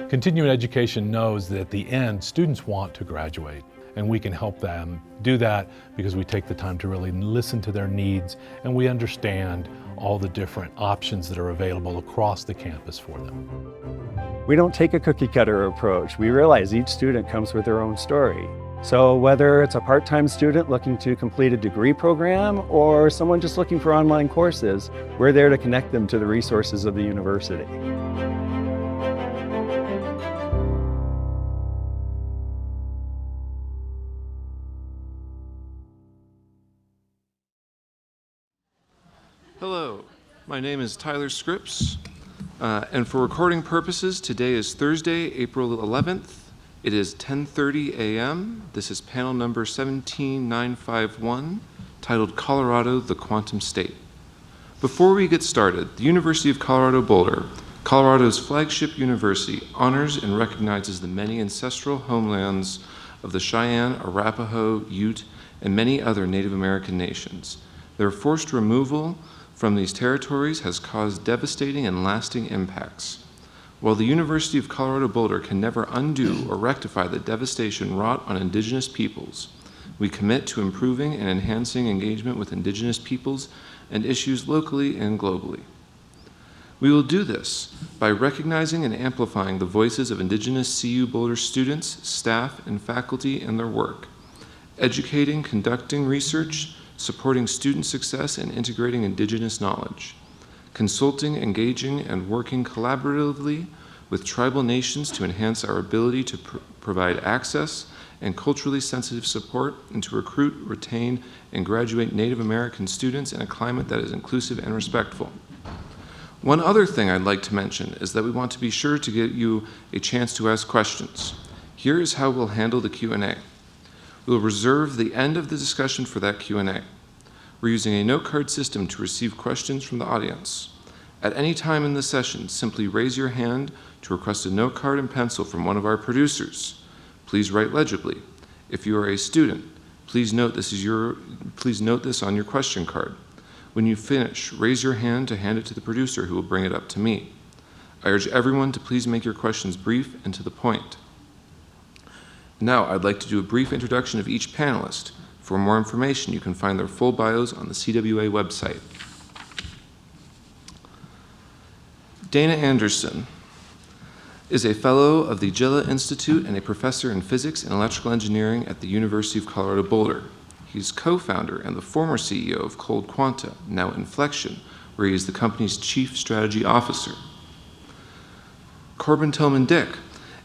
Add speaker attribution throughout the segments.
Speaker 1: Continuing education knows that at the end, students want to graduate, and we can help them do that because we take the time to really listen to their needs and we understand all the different options that are available across the campus for them.
Speaker 2: We don't take a cookie cutter approach. We realize each student comes with their own story. So whether it's a part-time student looking to complete a degree program or someone just looking for online courses, we're there to connect them to the resources of the university.
Speaker 3: Hello, my name is Tyler Scripps, and for recording purposes, today is Thursday, April 11th. It is 10:30 a.m. This is panel number 17951, titled Colorado, the Quantum State. Before we get started, the University of Colorado Boulder, Colorado's flagship university, honors and recognizes the many ancestral homelands of the Cheyenne, Arapaho, Ute, and many other Native American nations. Their forced removal from these territories has caused devastating and lasting impacts. While the University of Colorado Boulder can never undo or rectify the devastation wrought on Indigenous peoples, we commit to improving and enhancing engagement with Indigenous peoples and issues locally and globally. We will do this by recognizing and amplifying the voices of Indigenous CU Boulder students, staff, and faculty in their work, educating, conducting research, supporting student success, and integrating Indigenous knowledge, consulting, engaging, and working collaboratively with tribal nations to enhance our ability to provide access and culturally sensitive support, and to recruit, retain, and graduate Native American students in a climate that is inclusive and respectful. One other thing I'd like to mention is that we want to be sure to get you a chance to ask questions. Here is how we'll handle the Q&A. We'll reserve the end of the discussion for that Q&A. We're using a note card system to receive questions from the audience. At any time in the session, simply raise your hand to request a note card and pencil from one of our producers. Please write legibly. If you are a student, please note this on your question card. When you finish, raise your hand to hand it to the producer, who will bring it up to me. I urge everyone to please make your questions brief and to the point. Now, I'd like to do a brief introduction of each panelist. For more information, you can find their full bios on the CWA website. Dana Anderson is a fellow of the Gilla Institute and a professor in physics and electrical engineering at the University of Colorado Boulder. He's co-founder and the former CEO of Cold Quanta, now Inflection, where he is the company's chief strategy officer. Corban Tillman-Dick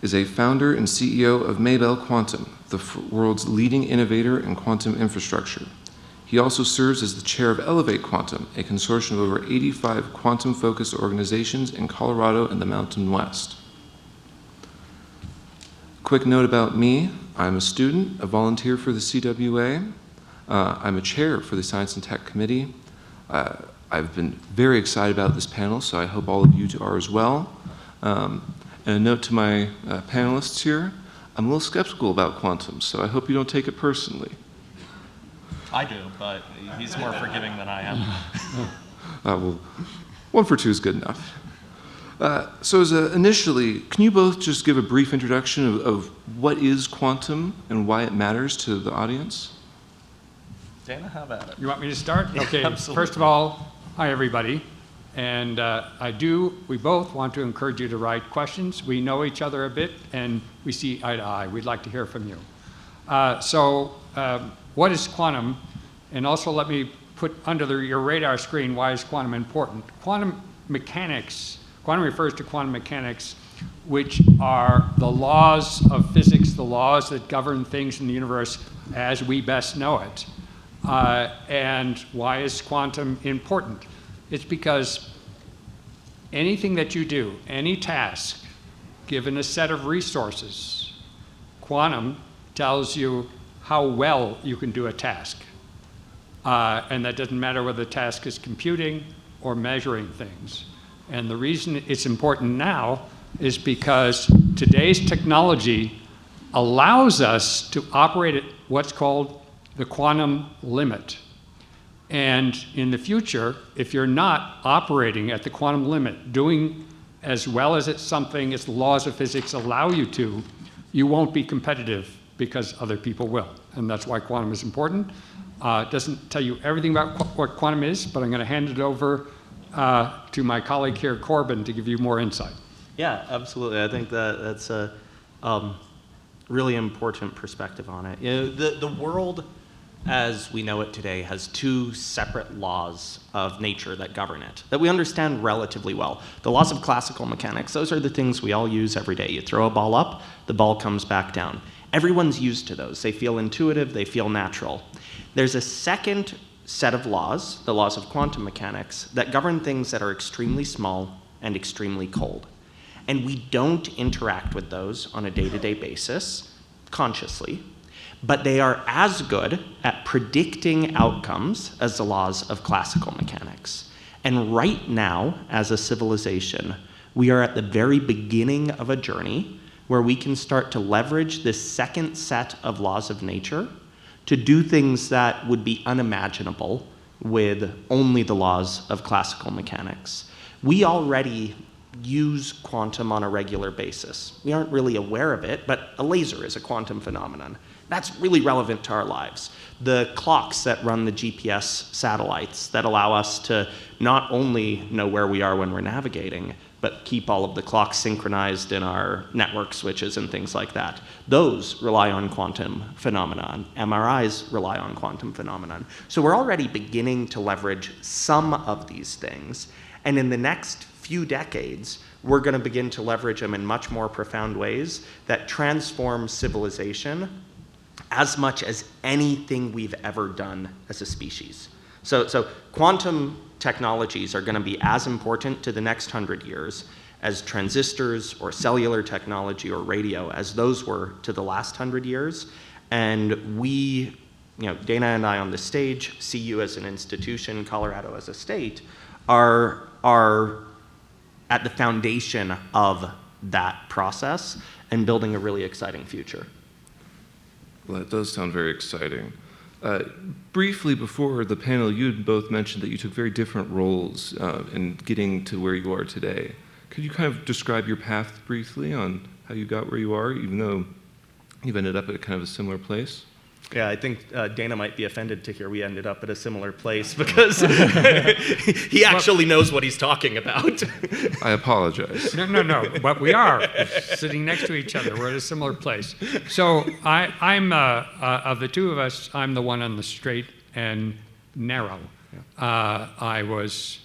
Speaker 3: is a founder and CEO of Maybell Quantum, the world's leading innovator in quantum infrastructure. He also serves as the chair of Elevate Quantum, a consortium of over 85 quantum-focused organizations in Colorado and the Mountain West. Quick note about me: I'm a student, a volunteer for the CWA. I'm a chair for the Science and Tech Committee. I've been very excited about this panel, so I hope all of you are as well. And a note to my panelists here: I'm a little skeptical about quantum, so I hope you don't take it personally.
Speaker 4: I do, but he's more forgiving than I am.
Speaker 3: Well, 1 for 2 is good enough. So initially, can you both just give a brief introduction of what is quantum and why it matters to the audience?
Speaker 4: Dana, how about it?
Speaker 5: You want me to start? Okay,
Speaker 4: Absolutely.
Speaker 5: First of all, hi everybody. And we both want to encourage you to write questions. We know each other a bit and we see eye to eye. We'd like to hear from you. What is quantum? And also let me put under your radar screen, why is quantum important? Quantum mechanics, quantum refers to quantum mechanics, which are the laws of physics, the laws that govern things in the universe as we best know it. And why is quantum important? It's because anything that you do, any task, given a set of resources, quantum tells you how well you can do a task. And that doesn't matter whether the task is computing or measuring things. And the reason it's important now is because today's technology allows us to operate at what's called the quantum limit. And in the future, if you're not operating at the quantum limit, doing as well as it's something as the laws of physics allow you to, you won't be competitive because other people will. And that's why quantum is important. It doesn't tell you everything about what quantum is, but I'm going to hand it over to my colleague here, Corban, to give you more insight.
Speaker 4: Yeah, absolutely. I think that's a really important perspective on it. You know, the world as we know it today has two separate laws of nature that govern it, that we understand relatively well. The laws of classical mechanics, those are the things we all use every day. You throw a ball up, the ball comes back down. Everyone's used to those. They feel intuitive, they feel natural. There's a second set of laws, the laws of quantum mechanics, that govern things that are extremely small and extremely cold. And we don't interact with those on a day-to-day basis, consciously, but they are as good at predicting outcomes as the laws of classical mechanics. And right now, as a civilization, we are at the very beginning of a journey where we can start to leverage this second set of laws of nature to do things that would be unimaginable with only the laws of classical mechanics. We already use quantum on a regular basis. We aren't really aware of it, but a laser is a quantum phenomenon. That's really relevant to our lives. The clocks that run the GPS satellites that allow us to not only know where we are when we're navigating, but keep all of the clocks synchronized in our network switches and things like that. Those rely on quantum phenomenon. MRIs rely on quantum phenomenon. So we're already beginning to leverage some of these things. And in the next few decades, we're going to begin to leverage them in much more profound ways that transform civilization as much as anything we've ever done as a species. So quantum technologies are going to be as important to the next 100 years as transistors or cellular technology or radio as those were to the last 100 years. And we, Dana and I on the stage, CU as an institution, Colorado as a state, are at the foundation of that process and building a really exciting future.
Speaker 3: Well, that does sound very exciting. Briefly before the panel, you had both mentioned that you took very different roles in getting to where you are today. Could you kind of describe your path briefly on how you got where you are, even though you've ended up at kind of a similar place?
Speaker 4: Yeah, I think Dana might be offended to hear we ended up at a similar place because he actually knows what he's talking about.
Speaker 3: I apologize.
Speaker 5: No, but we are sitting next to each other. We're at a similar place. So I'm of the two of us, I'm the one on the straight and narrow. I was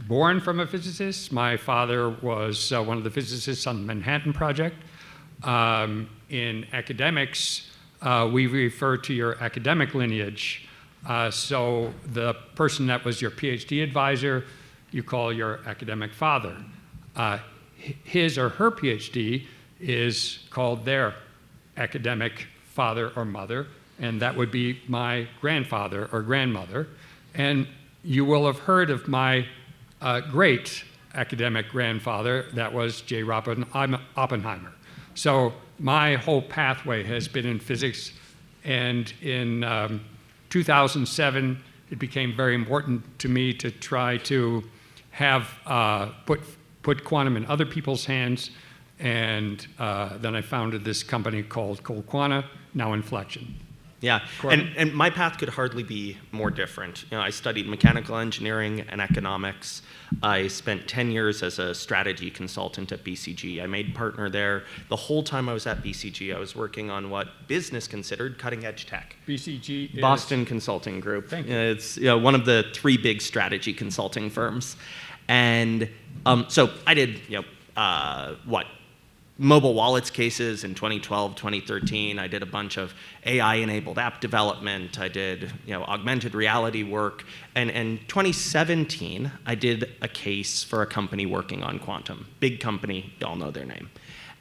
Speaker 5: born from a physicist. My father was one of the physicists on the Manhattan Project. In academics, we refer to your academic lineage. So the person that was your PhD advisor, you call your academic father. His or her PhD is called their academic father or mother, and that would be my grandfather or grandmother. And you will have heard of my great academic grandfather, that was J. Oppenheimer. So my whole pathway has been in physics, and in 2007, it became very important to me to try to have put quantum in other people's hands, and then I founded this company called Quanta, now Inflection.
Speaker 4: Yeah, and my path could hardly be more different. I studied mechanical engineering and economics. I spent 10 years as a strategy consultant at BCG. I made partner there. The whole time I was at BCG, I was working on what business considered cutting-edge tech.
Speaker 5: BCG is?
Speaker 4: Boston Consulting Group.
Speaker 5: Thank you.
Speaker 4: It's one of the three big strategy consulting firms. And so I did, mobile wallets cases in 2012, 2013. I did a bunch of AI-enabled app development. I did, augmented reality work. And in 2017, I did a case for a company working on quantum. Big company, you all know their name.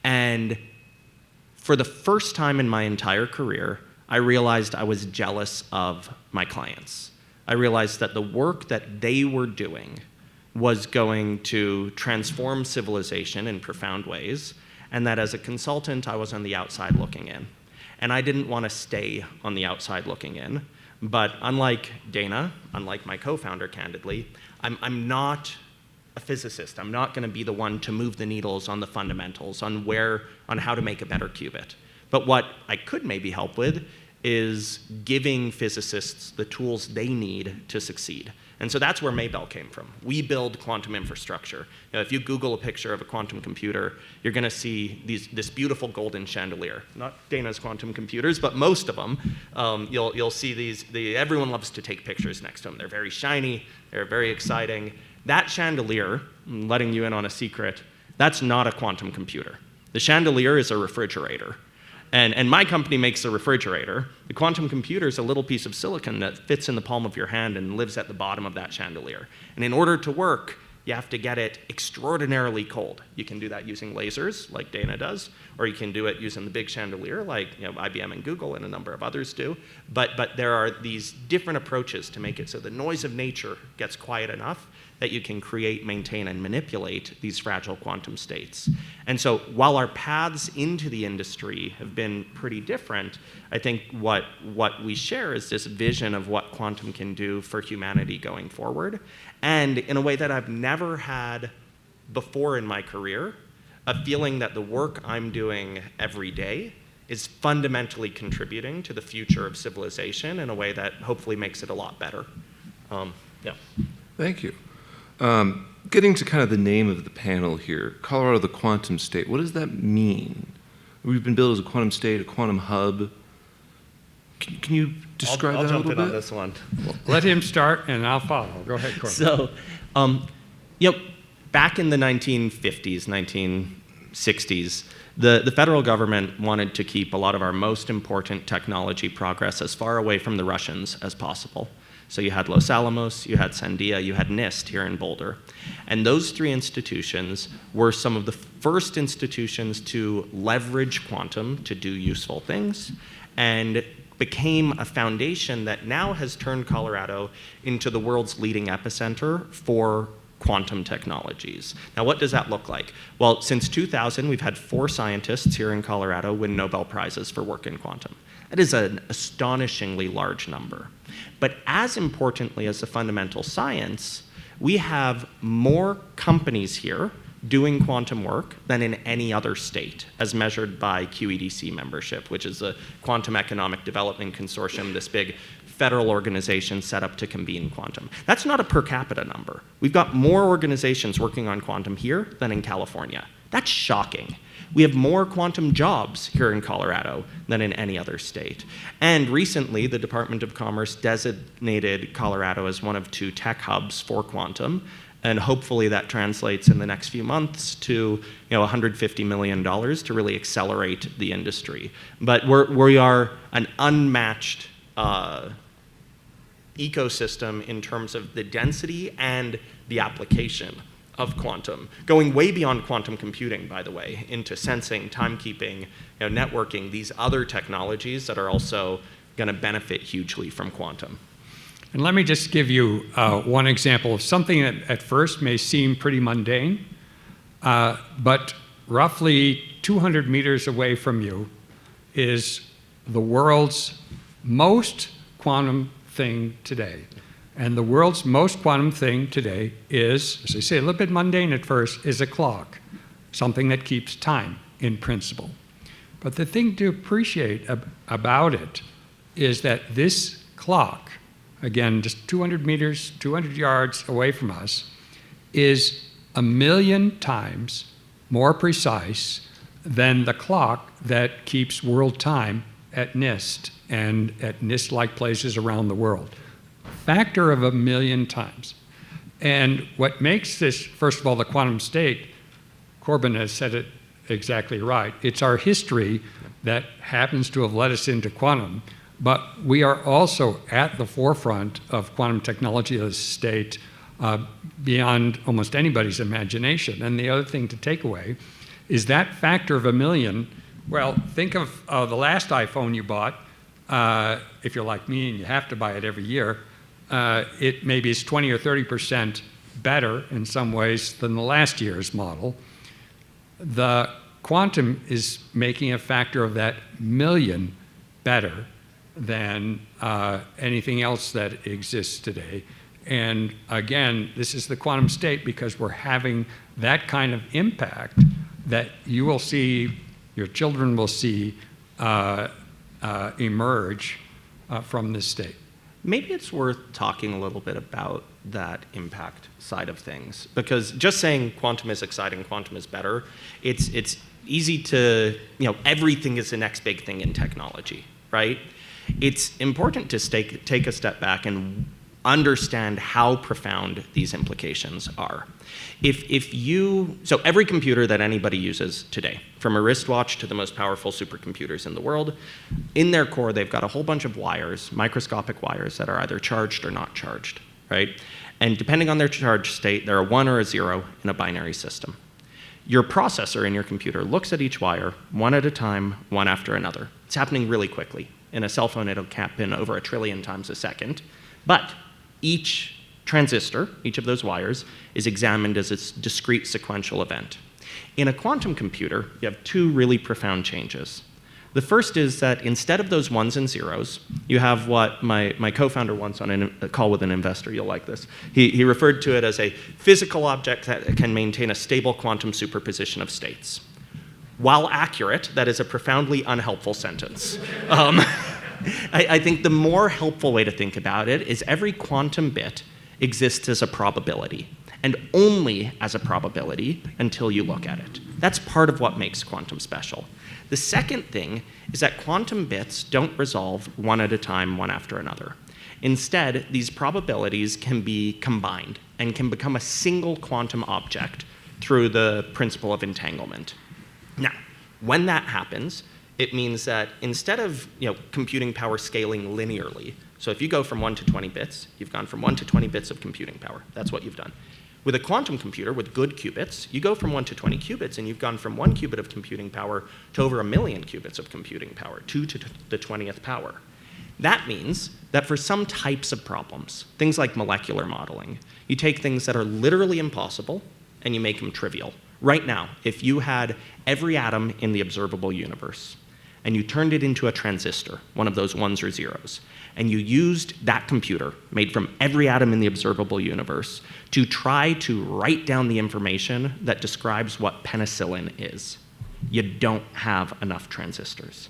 Speaker 4: And for the first time in my entire career, I realized I was jealous of my clients. I realized that the work that they were doing was going to transform civilization in profound ways, and that as a consultant, I was on the outside looking in. And I didn't want to stay on the outside looking in, but unlike Dana, unlike my co-founder, candidly, I'm not a physicist. I'm not going to be the one to move the needles on the fundamentals, on how to make a better qubit. But what I could maybe help with is giving physicists the tools they need to succeed. And so that's where Maybell came from. We build quantum infrastructure. If you Google a picture of a quantum computer, you're going to see this beautiful golden chandelier. Not Dana's quantum computers, but most of them. You'll see these. Everyone loves to take pictures next to them. They're very shiny. They're very exciting. That chandelier, I'm letting you in on a secret, that's not a quantum computer. The chandelier is a refrigerator. And my company makes a refrigerator. The quantum computer is a little piece of silicon that fits in the palm of your hand and lives at the bottom of that chandelier. And in order to work, you have to get it extraordinarily cold. You can do that using lasers, like Dana does, or you can do it using the big chandelier, like IBM and Google and a number of others do. But there are these different approaches to make it so the noise of nature gets quiet enough that you can create, maintain, and manipulate these fragile quantum states. And so while our paths into the industry have been pretty different, I think what we share is this vision of what quantum can do for humanity going forward. And in a way that I've never had before in my career, a feeling that the work I'm doing every day is fundamentally contributing to the future of civilization in a way that hopefully makes it a lot better. Yeah.
Speaker 3: Thank you. Getting to kind of the name of the panel here, Colorado the Quantum State, what does that mean? We've been built as a quantum state, a quantum hub. Can you describe that a little bit?
Speaker 4: I'll jump in on this one.
Speaker 5: Let him start, and I'll follow. Go ahead, Corbin.
Speaker 4: So, back in the 1950s, 1960s, the federal government wanted to keep a lot of our most important technology progress as far away from the Russians as possible. So you had Los Alamos, you had Sandia, you had NIST here in Boulder. And those three institutions were some of the first institutions to leverage quantum to do useful things, and became a foundation that now has turned Colorado into the world's leading epicenter for quantum technologies. Now, what does that look like? Well, since 2000, we've had 4 scientists here in Colorado win Nobel Prizes for work in quantum. That is an astonishingly large number. But as importantly as the fundamental science, we have more companies here doing quantum work than in any other state, as measured by QEDC membership, which is a Quantum Economic Development Consortium, this big federal organization set up to convene quantum. That's not a per capita number. We've got more organizations working on quantum here than in California. That's shocking. We have more quantum jobs here in Colorado than in any other state. And recently, the Department of Commerce designated Colorado as one of 2 tech hubs for quantum. And hopefully that translates in the next few months to $150 million to really accelerate the industry. But we are an unmatched ecosystem in terms of the density and the application of quantum, going way beyond quantum computing, by the way, into sensing, timekeeping, networking, these other technologies that are also going to benefit hugely from quantum.
Speaker 5: And let me just give you one example of something that at first may seem pretty mundane, but roughly 200 meters away from you is the world's most quantum thing today. And the world's most quantum thing today is, as I say, a little bit mundane at first, is a clock, something that keeps time in principle. But the thing to appreciate about it is that this clock, again, just 200 meters, 200 yards away from us, is 1,000,000 times more precise than the clock that keeps world time at NIST and at NIST-like places around the world. Factor of 1,000,000 times. And what makes this, first of all, the quantum state, Corban has said it exactly right. It's our history that happens to have led us into quantum, but we are also at the forefront of quantum technology as a state beyond almost anybody's imagination. And the other thing to take away is that factor of 1,000,000. Well, think of the last iPhone you bought. If you're like me and you have to buy it every year, it maybe is 20 or 30% better in some ways than the last year's model. The quantum is making a factor of that 1,000,000 better than anything else that exists today. And again, this is the quantum state because we're having that kind of impact that you will see, your children will see emerge from this state.
Speaker 4: Maybe it's worth talking a little bit about that impact side of things, because just saying quantum is exciting, quantum is better, it's easy to, everything is the next big thing in technology, right? It's important to take a step back and understand how profound these implications are. So every computer that anybody uses today, from a wristwatch to the most powerful supercomputers in the world, in their core, they've got a whole bunch of wires, microscopic wires that are either charged or not charged, right? And depending on their charge state, they're a 1 or a 0 in a binary system. Your processor in your computer looks at each wire, one at a time, one after another. It's happening really quickly. In a cell phone, it'll happen over 1 trillion times a second. But each transistor, each of those wires, is examined as its discrete sequential event. In a quantum computer, you have 2 really profound changes. The first is that instead of those 1s and 0s, you have what my co-founder once on a call with an investor, you'll like this, he referred to it as a physical object that can maintain a stable quantum superposition of states. While accurate, that is a profoundly unhelpful sentence. I think the more helpful way to think about it is every quantum bit exists as a probability, and only as a probability until you look at it. That's part of what makes quantum special. The second thing is that quantum bits don't resolve one at a time, one after another. Instead, these probabilities can be combined and can become a single quantum object through the principle of entanglement. Now, when that happens, it means that instead of computing power scaling linearly, so if you go from 1 to 20 bits, you've gone from 1 to 20 bits of computing power. That's what you've done. With a quantum computer with good qubits, you go from 1 to 20 qubits, and you've gone from 1 qubit of computing power to over 1 million qubits of computing power, 2 to the 20th power. That means that for some types of problems, things like molecular modeling, you take things that are literally impossible and you make them trivial. Right now, if you had every atom in the observable universe, and you turned it into a transistor, one of those 1s or 0s, and you used that computer, made from every atom in the observable universe, to try to write down the information that describes what penicillin is, you don't have enough transistors.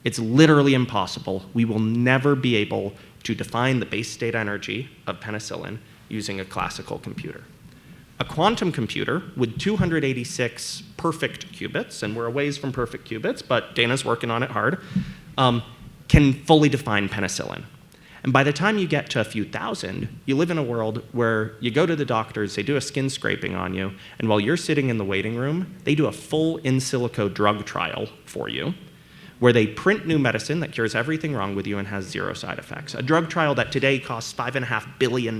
Speaker 4: It's literally impossible. We will never be able to define the base state energy of penicillin using a classical computer. A quantum computer with 286 perfect qubits, and we're a ways from perfect qubits, but Dana's working on it hard, can fully define penicillin. And by the time you get to a few thousand, you live in a world where you go to the doctors, they do a skin scraping on you, and while you're sitting in the waiting room, they do a full in silico drug trial for you, where they print new medicine that cures everything wrong with you and has 0 side effects. A drug trial that today costs $5.5 billion.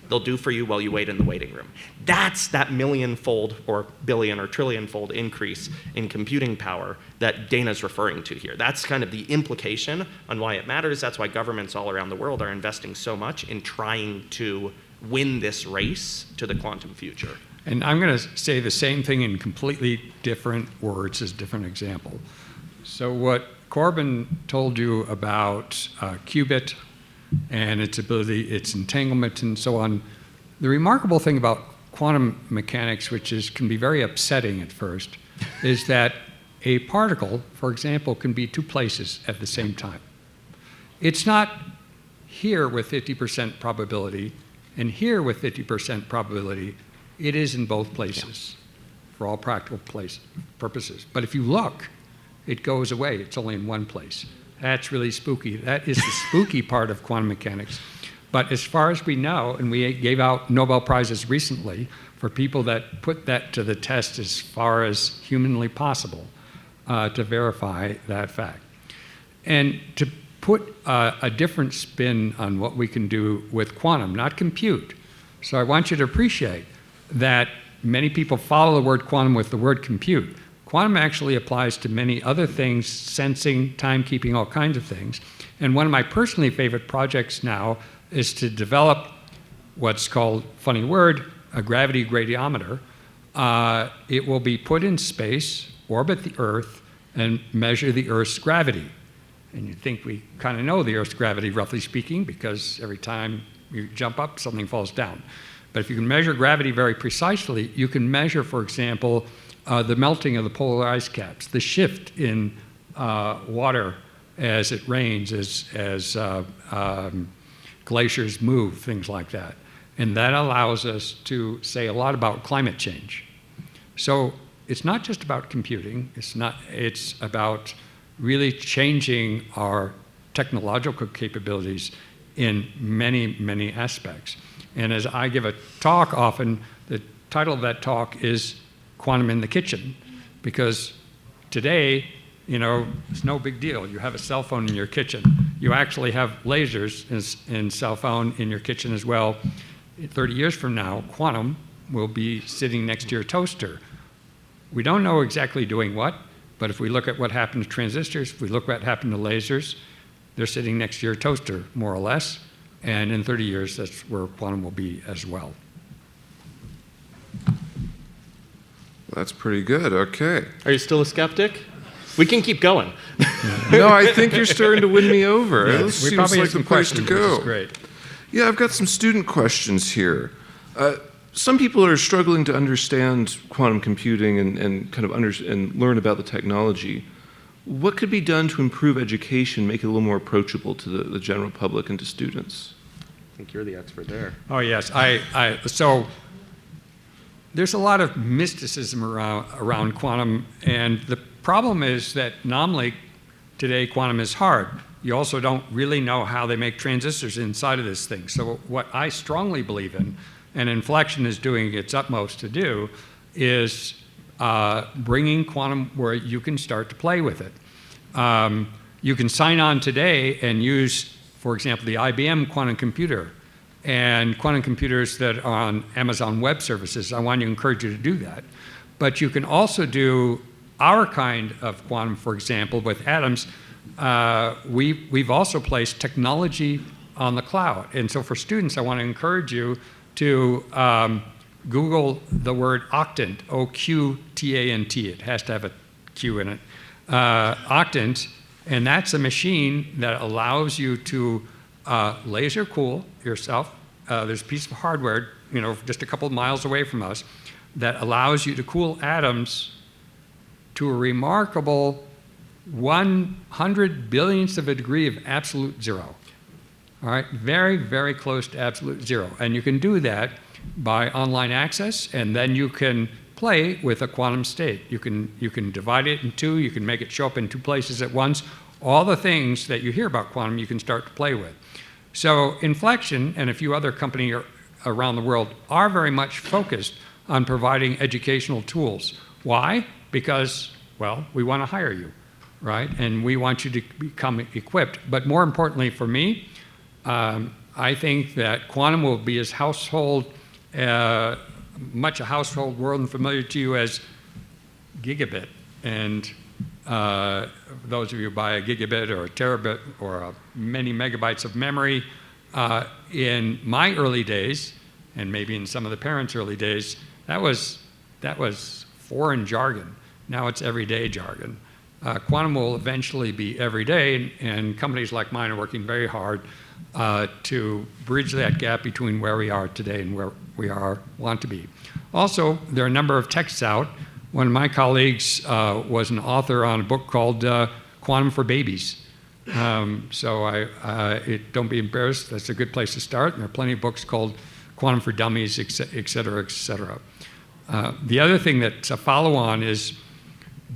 Speaker 4: They'll do for you while you wait in the waiting room. That's that millionfold or billion or trillionfold increase in computing power that Dana's referring to here. That's kind of the implication on why it matters. That's why governments all around the world are investing so much in trying to win this race to the quantum future.
Speaker 5: And I'm going to say the same thing in completely different words as different example. So what Corban told you about qubit and its ability, its entanglement, and so on. The remarkable thing about quantum mechanics, which can be very upsetting at first, is that a particle, for example, can be 2 places at the same time. It's not here with 50% probability and here with 50% probability. It is in both places for all practical purposes. But if you look, it goes away. It's only in one place. That's really spooky. That is the spooky part of quantum mechanics. But as far as we know, and we gave out Nobel Prizes recently for people that put that to the test as far as humanly possible to verify that fact. And to put a different spin on what we can do with quantum, not compute. So I want you to appreciate that many people follow the word quantum with the word compute. Quantum actually applies to many other things, sensing, timekeeping, all kinds of things. And one of my personally favorite projects now is to develop what's called, funny word, a gravity gradiometer. It will be put in space, orbit the Earth, and measure the Earth's gravity. And you think we kind of know the Earth's gravity, roughly speaking, because every time You jump up, something falls down. But if you can measure gravity very precisely, you can measure, for example, the melting of the polar ice caps, the shift in water as it rains, as glaciers move, things like that. And that allows us to say a lot about climate change. So it's not just about computing, it's about really changing our technological capabilities in many, many aspects. And as I give a talk often, the title of that talk is Quantum in the Kitchen, because today, it's no big deal. You have a cell phone in your kitchen. You actually have lasers in cell phone in your kitchen as well. 30 years from now, quantum will be sitting next to your toaster. We don't know exactly doing what, but if we look at what happened to transistors, if we look at what happened to lasers, they're sitting next to your toaster, more or less. And in 30 years, that's where quantum will be as well.
Speaker 3: That's pretty good. Okay.
Speaker 4: Are you still a skeptic? We can keep going.
Speaker 3: No, I think you're starting to win me over.
Speaker 5: Yeah,
Speaker 3: This
Speaker 5: we
Speaker 3: seems
Speaker 5: probably
Speaker 3: like
Speaker 5: have some
Speaker 3: the place to
Speaker 5: questions, which is
Speaker 3: go.
Speaker 5: great.
Speaker 3: Yeah, I've got some student questions here. Some people are struggling to understand quantum computing and kind of and learn about the technology. What could be done to improve education, make it a little more approachable to the general public and to students?
Speaker 4: I think you're the expert there.
Speaker 5: Oh, yes. So there's a lot of mysticism around quantum, and the problem is that nominally today quantum is hard. You also don't really know how they make transistors inside of this thing. So what I strongly believe in, and Inflection is doing its utmost to do, is bringing quantum where you can start to play with it. You can sign on today and use, for example, the IBM quantum computer and quantum computers that are on Amazon Web Services. I want to encourage you to do that. But you can also do our kind of quantum, for example, with atoms. We've also placed technology on the cloud. And so for students, I want to encourage you to Google the word octant, O-Q-T-A-N-T. It has to have a Q in it. Octant, and that's a machine that allows you to laser cool yourself. There's a piece of hardware, just a couple of miles away from us, that allows you to cool atoms to a remarkable 100 billionths of a degree of absolute zero. All right, very, very close to absolute zero. And you can do that by online access, and then you can play with a quantum state. You can divide it in two, you can make it show up in two places at once. All the things that you hear about quantum, you can start to play with. So Inflection and a few other companies around the world are very much focused on providing educational tools. Why? Because, well, we want to hire you, right? And we want you to become equipped. But more importantly for me, I think that quantum will be as much a household word and familiar to you as gigabit. And those of you who buy a gigabit or a terabit or many megabytes of memory, in my early days, and maybe in some of the parents' early days, that was foreign jargon. Now it's everyday jargon. Quantum will eventually be everyday, and companies like mine are working very hard to bridge that gap between where we are today and where we want to be. Also, there are a number of texts out. One of my colleagues was an author on a book called Quantum for Babies. So don't be embarrassed. That's a good place to start. And there are plenty of books called Quantum for Dummies, et cetera, et cetera. The other thing that's a follow-on is,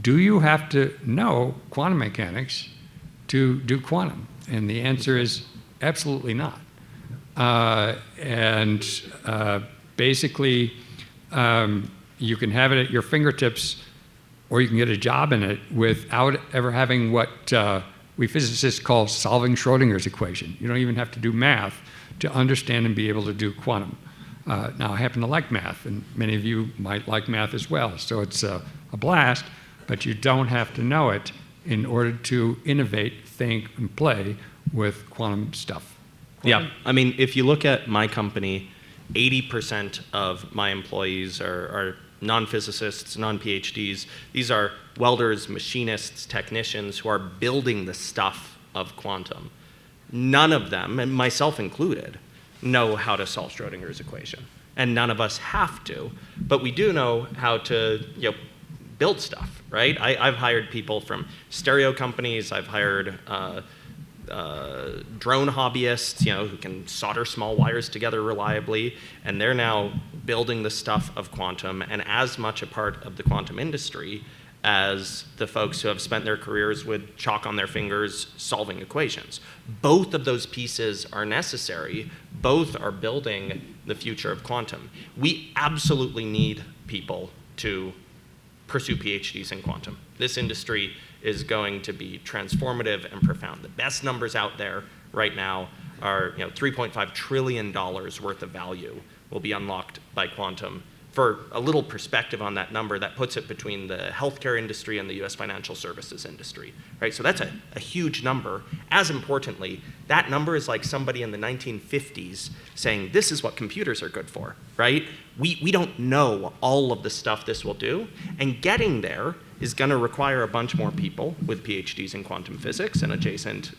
Speaker 5: do you have to know quantum mechanics to do quantum? And the answer is absolutely not. Basically, you can have it at your fingertips, or you can get a job in it without ever having what we physicists call solving Schrodinger's equation. You don't even have to do math to understand and be able to do quantum. Now, I happen to like math, and many of you might like math as well, so it's a blast, but you don't have to know it in order to innovate, think, and play with quantum stuff.
Speaker 4: Yeah, I mean, if you look at my company, 80% of my employees are non-physicists, non-PhDs. These are welders, machinists, technicians who are building the stuff of quantum. None of them, and myself included, know how to solve Schrodinger's equation, and none of us have to, but we do know how to build stuff, right? I've hired people from stereo companies. I've hired drone hobbyists, who can solder small wires together reliably, and they're now building the stuff of quantum and as much a part of the quantum industry as the folks who have spent their careers with chalk on their fingers solving equations. Both of those pieces are necessary. Both are building the future of quantum. We absolutely need people to pursue PhDs in quantum. This industry is going to be transformative and profound. The best numbers out there right now are $3.5 trillion worth of value will be unlocked by quantum. For a little perspective on that number, that puts it between the healthcare industry and the US financial services industry, right? So that's a huge number. As importantly, that number is like somebody in the 1950s saying, this is what computers are good for, right? We don't know all of the stuff this will do, and getting there is gonna require a bunch more people with PhDs in quantum physics and adjacent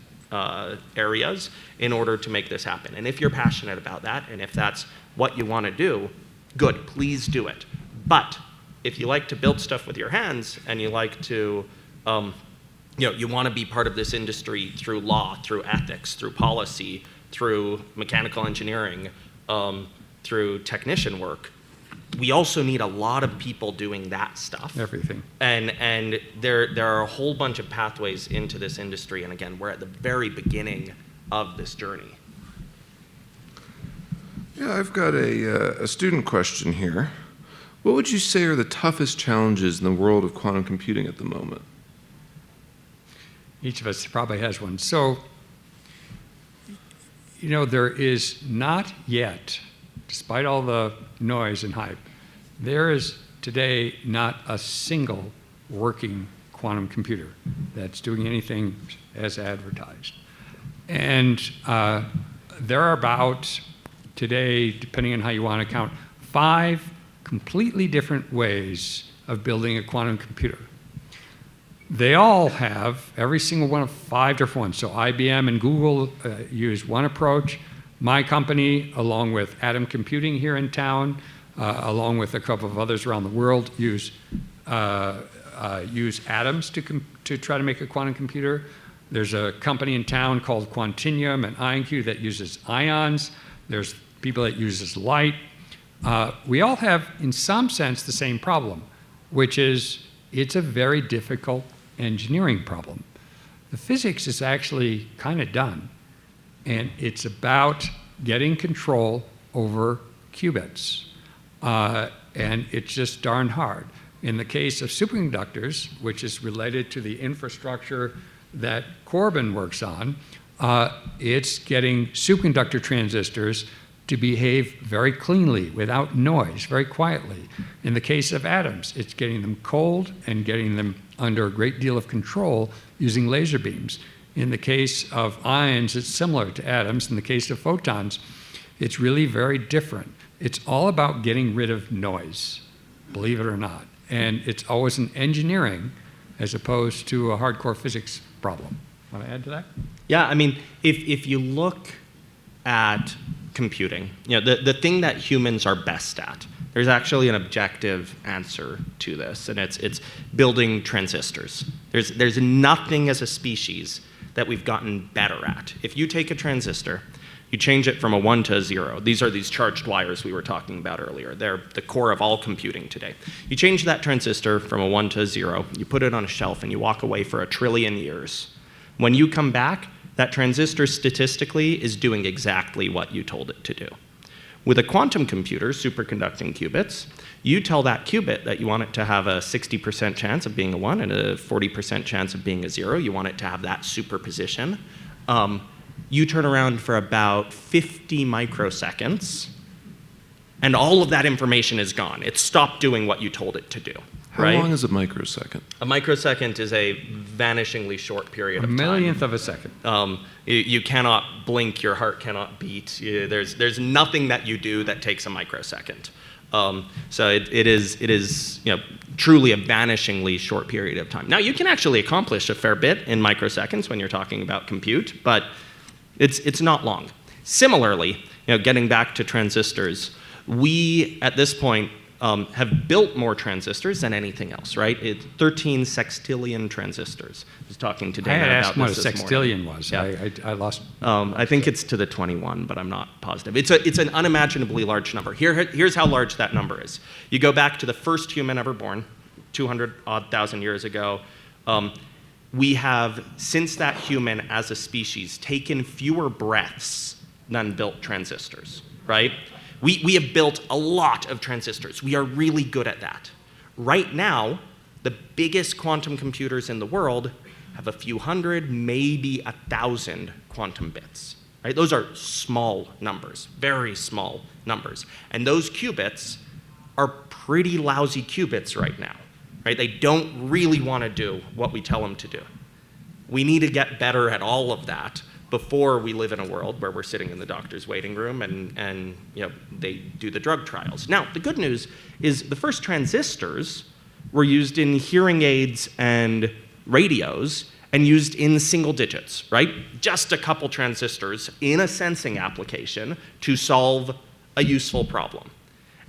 Speaker 4: areas in order to make this happen. And if you're passionate about that, and if that's what you wanna do, good, please do it. But if you like to build stuff with your hands and you like to, you want to be part of this industry through law, through ethics, through policy, through mechanical engineering, through technician work, we also need a lot of people doing that stuff.
Speaker 5: Everything.
Speaker 4: And there are a whole bunch of pathways into this industry. And again, we're at the very beginning of this journey.
Speaker 3: Yeah, I've got a student question here. What would you say are the toughest challenges in the world of quantum computing at the moment?
Speaker 5: Each of us probably has one. So, there is not yet, despite all the noise and hype, there is today not a single working quantum computer that's doing anything as advertised. And there are about, today, depending on how you want to count, 5 completely different ways of building a quantum computer. They all have, every single one of 5 different ones. So IBM and Google use one approach. My company, along with Atom Computing here in town, along with a couple of others around the world, use atoms to try to make a quantum computer. There's a company in town called Quantinuum and IonQ that uses ions. There's people that uses light. We all have, in some sense, the same problem, which is it's a very difficult engineering problem. The physics is actually kind of done, and it's about getting control over qubits. And it's just darn hard. In the case of superconductors, which is related to the infrastructure that Corban works on, it's getting superconductor transistors to behave very cleanly, without noise, very quietly. In the case of atoms, it's getting them cold and getting them under a great deal of control using laser beams. In the case of ions, it's similar to atoms. In the case of photons, it's really very different. It's all about getting rid of noise, believe it or not. And it's always an engineering as opposed to a hardcore physics problem. Want to add to that?
Speaker 4: Yeah, I mean, if you look at computing, the thing that humans are best at, there's actually an objective answer to this, and it's building transistors. There's nothing as a species that we've gotten better at. If you take a transistor, you change it from a 1 to a 0. These are these charged wires we were talking about earlier. They're the core of all computing today. You change that transistor from a 1 to a 0, you put it on a shelf, and you walk away for 1 trillion years. When you come back, that transistor statistically is doing exactly what you told it to do. With a quantum computer, superconducting qubits, you tell that qubit that you want it to have a 60% chance of being a 1 and a 40% chance of being a 0. You want it to have that superposition. You turn around for about 50 microseconds, and all of that information is gone. It stopped doing what you told it to do.
Speaker 3: How long is a microsecond?
Speaker 4: A microsecond is a vanishingly short period of time.
Speaker 5: A millionth of a second.
Speaker 4: You cannot blink, your heart cannot beat. There's nothing that you do that takes a microsecond. So it is truly a vanishingly short period of time. Now, you can actually accomplish a fair bit in microseconds when you're talking about compute, but it's not long. Similarly, getting back to transistors, we, at this point, have built more transistors than anything else, right? It's 13 sextillion transistors. I was talking to
Speaker 5: I
Speaker 4: Dana
Speaker 5: had
Speaker 4: about
Speaker 5: asked what a
Speaker 4: this morning.
Speaker 5: sextillion was.
Speaker 4: Yeah.
Speaker 5: I lost.
Speaker 4: I think it's to the 21, but I'm not positive. It's an unimaginably large number. Here's how large that number is. You go back to the first human ever born, 200,000 years ago. We have, since that human as a species, taken fewer breaths than built transistors, right? We have built a lot of transistors. We are really good at that. Right now, the biggest quantum computers in the world have a few hundred, maybe 1,000 quantum bits. Right? Those are small numbers, very small numbers. And those qubits are pretty lousy qubits right now. Right? They don't really want to do what we tell them to do. We need to get better at all of that before we live in a world where we're sitting in the doctor's waiting room and they do the drug trials. Now, the good news is the first transistors were used in hearing aids and radios and used in single digits, right? Just a couple transistors in a sensing application to solve a useful problem.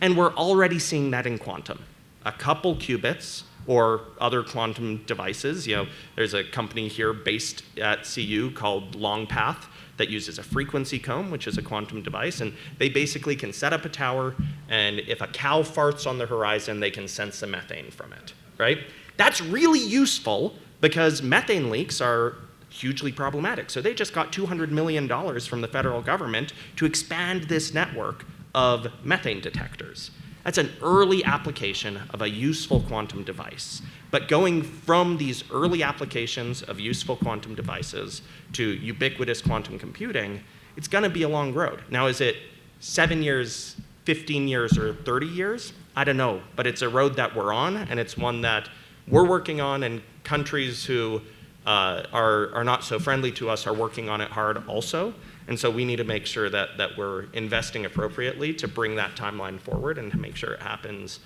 Speaker 4: And we're already seeing that in quantum. A couple qubits or other quantum devices. There's a company here based at CU called LongPath that uses a frequency comb, which is a quantum device, and they basically can set up a tower, and if a cow farts on the horizon, they can sense the methane from it, right? That's really useful because methane leaks are hugely problematic. So they just got $200 million from the federal government to expand this network of methane detectors. That's an early application of a useful quantum device. But going from these early applications of useful quantum devices to ubiquitous quantum computing, it's going to be a long road. Now, is it 7 years, 15 years, or 30 years? I don't know. But it's a road that we're on, and it's one that we're working on, and countries who are not so friendly to us are working on it hard also. And so we need to make sure that we're investing appropriately to bring that timeline forward and to make sure it happens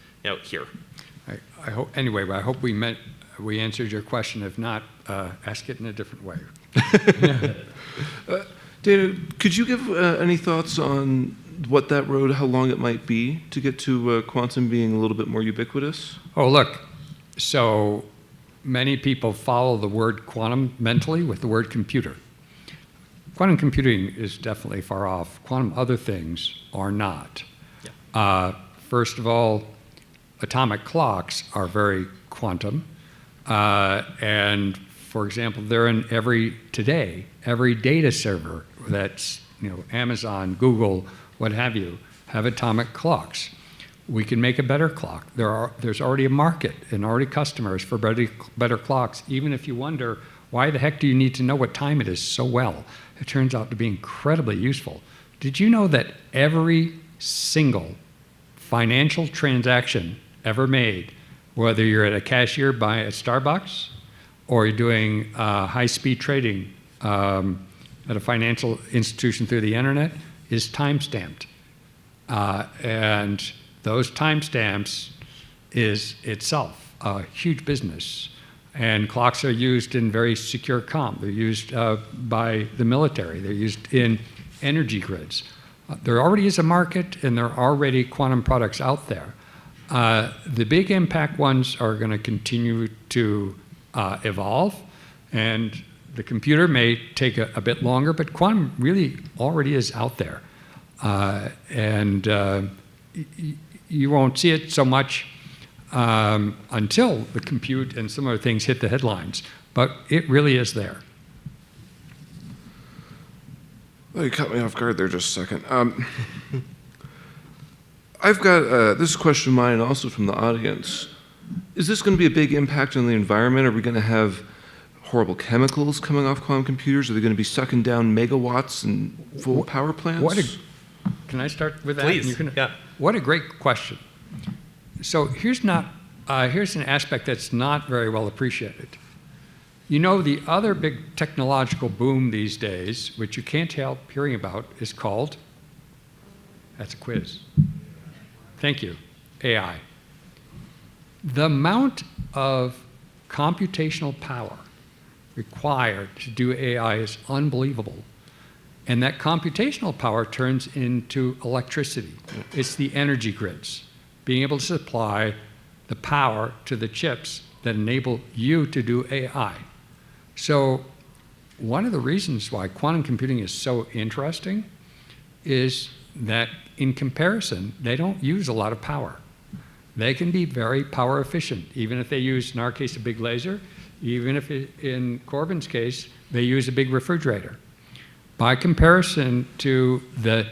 Speaker 4: here.
Speaker 5: I hope, anyway, I hope we answered your question. If not, ask it in a different way.
Speaker 3: Dana, could you give any thoughts on what that road, how long it might be to get to quantum being a little bit more ubiquitous?
Speaker 5: Oh, look, so many people follow the word quantum mentally with the word computer. Quantum computing is definitely far off. Quantum other things are not. Yeah. First of all, atomic clocks are very quantum. And for example, they're in every data server that's, Amazon, Google, what have you, have atomic clocks. We can make a better clock. There's already a market and already customers for better clocks, even if you wonder, why the heck do you need to know what time it is so well? It turns out to be incredibly useful. Did you know that every single financial transaction ever made, whether you're at a cashier by a Starbucks or you're doing high-speed trading at a financial institution through the internet, is time-stamped? And those timestamps is itself a huge business. And clocks are used in very secure comm. They're used by the military. They're used in energy grids. There already is a market, and there are already quantum products out there. The big impact ones are going to continue to evolve, and the computer may take a bit longer, but quantum really already is out there. And you won't see it so much until the compute and similar things hit the headlines, but it really is there.
Speaker 3: Oh, you caught me off guard there just a second. I've got this question of mine also from the audience. Is this going to be a big impact on the environment? Are we going to have horrible chemicals coming off quantum computers? Are they going to be sucking down megawatts and full power plants?
Speaker 5: Can I start with that?
Speaker 4: Please. Yeah.
Speaker 5: What a great question. So here's an aspect that's not very well appreciated. The other big technological boom these days, which you can't help hearing about, is called, that's a quiz. Thank you, AI. The amount of computational power required to do AI is unbelievable. And that computational power turns into electricity. It's the energy grids, being able to supply the power to the chips that enable you to do AI. So one of the reasons why quantum computing is so interesting is that in comparison, they don't use a lot of power. They can be very power efficient, even if they use, in our case, a big laser, even if in Corban's case, they use a big refrigerator. By comparison to the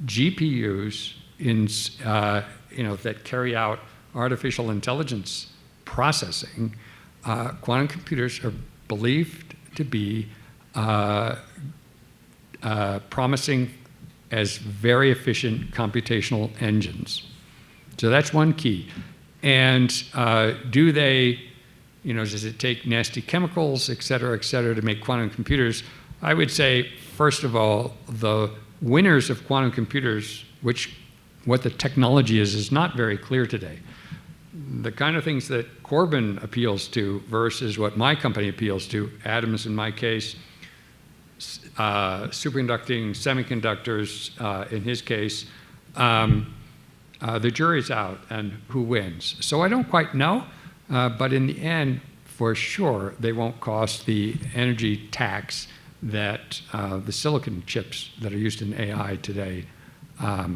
Speaker 5: GPUs that carry out artificial intelligence processing, quantum computers are believed to be promising as very efficient computational engines. So that's one key. And do they, does it take nasty chemicals, et cetera, to make quantum computers? I would say, first of all, the winners of quantum computers, what the technology is not very clear today. The kind of things that Corban appeals to versus what my company appeals to, atoms in my case, superconducting semiconductors in his case, the jury's out and who wins. So I don't quite know, but in the end, for sure, they won't cost the energy tax that the silicon chips that are used in AI today. I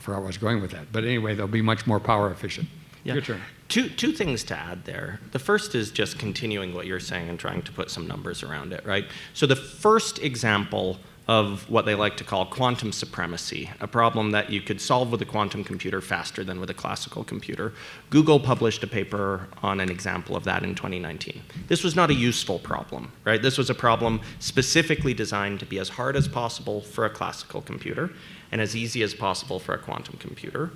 Speaker 5: forgot where I was going with that. But anyway, they'll be much more power efficient.
Speaker 4: Yeah.
Speaker 5: Your turn.
Speaker 4: Two things to add there. The first is just continuing what you're saying and trying to put some numbers around it, right? So the first example of what they like to call quantum supremacy, a problem that you could solve with a quantum computer faster than with a classical computer. Google published a paper on an example of that in 2019. This was not a useful problem, right? This was a problem specifically designed to be as hard as possible for a classical computer and as easy as possible for a quantum computer.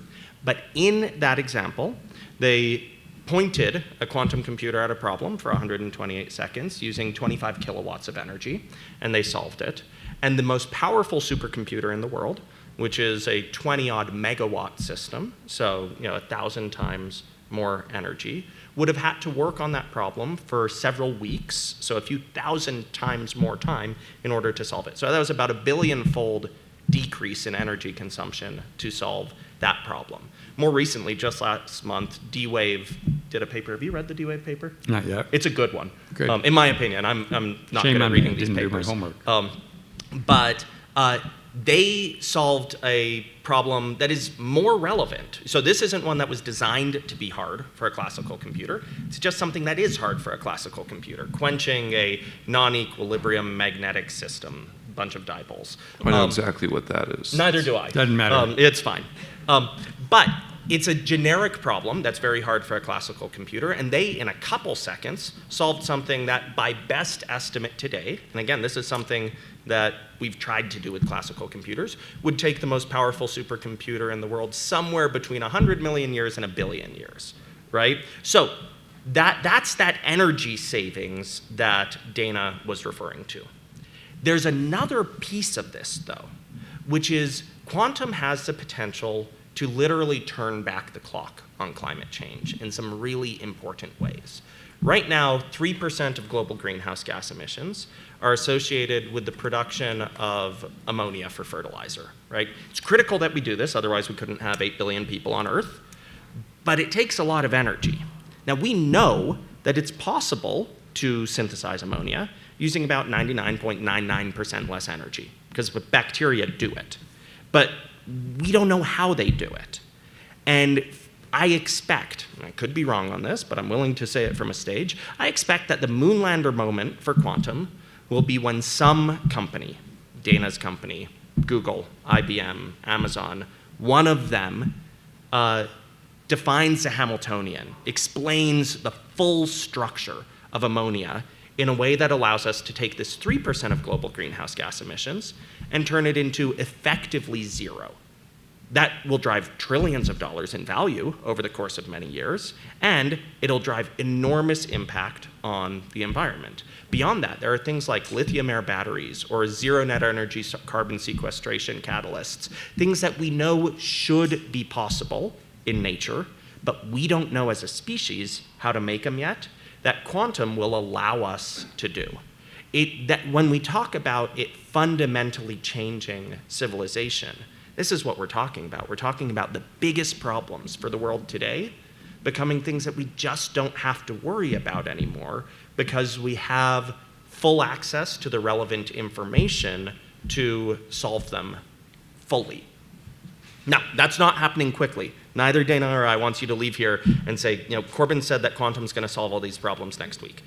Speaker 4: But in that example, they pointed a quantum computer at a problem for 128 seconds using 25 kilowatts of energy, and they solved it. And the most powerful supercomputer in the world, which is a 20-odd megawatt system, so 1,000 times more energy, would have had to work on that problem for several weeks, so a few thousand times more time in order to solve it. So that was about a billion-fold decrease in energy consumption to solve that problem. More recently, just last month, D-Wave did a paper. Have you read the D-Wave paper?
Speaker 5: Not yet.
Speaker 4: It's a good one.
Speaker 5: Good.
Speaker 4: In my opinion, I'm not good at reading these papers.
Speaker 5: Shame on me, I didn't do my homework.
Speaker 4: But they solved a problem that is more relevant. So this isn't one that was designed to be hard for a classical computer. It's just something that is hard for a classical computer, quenching a non-equilibrium magnetic system, bunch of dipoles.
Speaker 3: I know exactly what that is.
Speaker 4: Neither do I.
Speaker 5: Doesn't matter.
Speaker 4: It's fine. But it's a generic problem that's very hard for a classical computer, and they, in a couple seconds, solved something that, by best estimate today, and again, this is something that we've tried to do with classical computers, would take the most powerful supercomputer in the world somewhere between 100 million years and 1 billion years, right? So that's that energy savings that Dana was referring to. There's another piece of this, though, which is quantum has the potential to literally turn back the clock on climate change in some really important ways. Right now, 3% of global greenhouse gas emissions are associated with the production of ammonia for fertilizer, right? It's critical that we do this, otherwise we couldn't have 8 billion people on Earth, but it takes a lot of energy. Now, we know that it's possible to synthesize ammonia using about 99.99% less energy, because bacteria do it. But we don't know how they do it. And I expect, and I could be wrong on this, but I'm willing to say it from a stage, I expect that the moonlander moment for quantum will be when some company, Dana's company, Google, IBM, Amazon, one of them defines the Hamiltonian, explains the full structure of ammonia in a way that allows us to take this 3% of global greenhouse gas emissions and turn it into effectively zero. That will drive trillions of dollars in value over the course of many years, and it'll drive enormous impact on the environment. Beyond that, there are things like lithium-air batteries or zero net energy carbon sequestration catalysts, things that we know should be possible in nature, but we don't know as a species how to make them yet, that quantum will allow us to do. that when we talk about it fundamentally changing civilization, this is what we're talking about. We're talking about the biggest problems for the world today becoming things that we just don't have to worry about anymore because we have full access to the relevant information to solve them fully. Now, that's not happening quickly. Neither Dana or I wants you to leave here and say, Corban said that quantum's going to solve all these problems next week.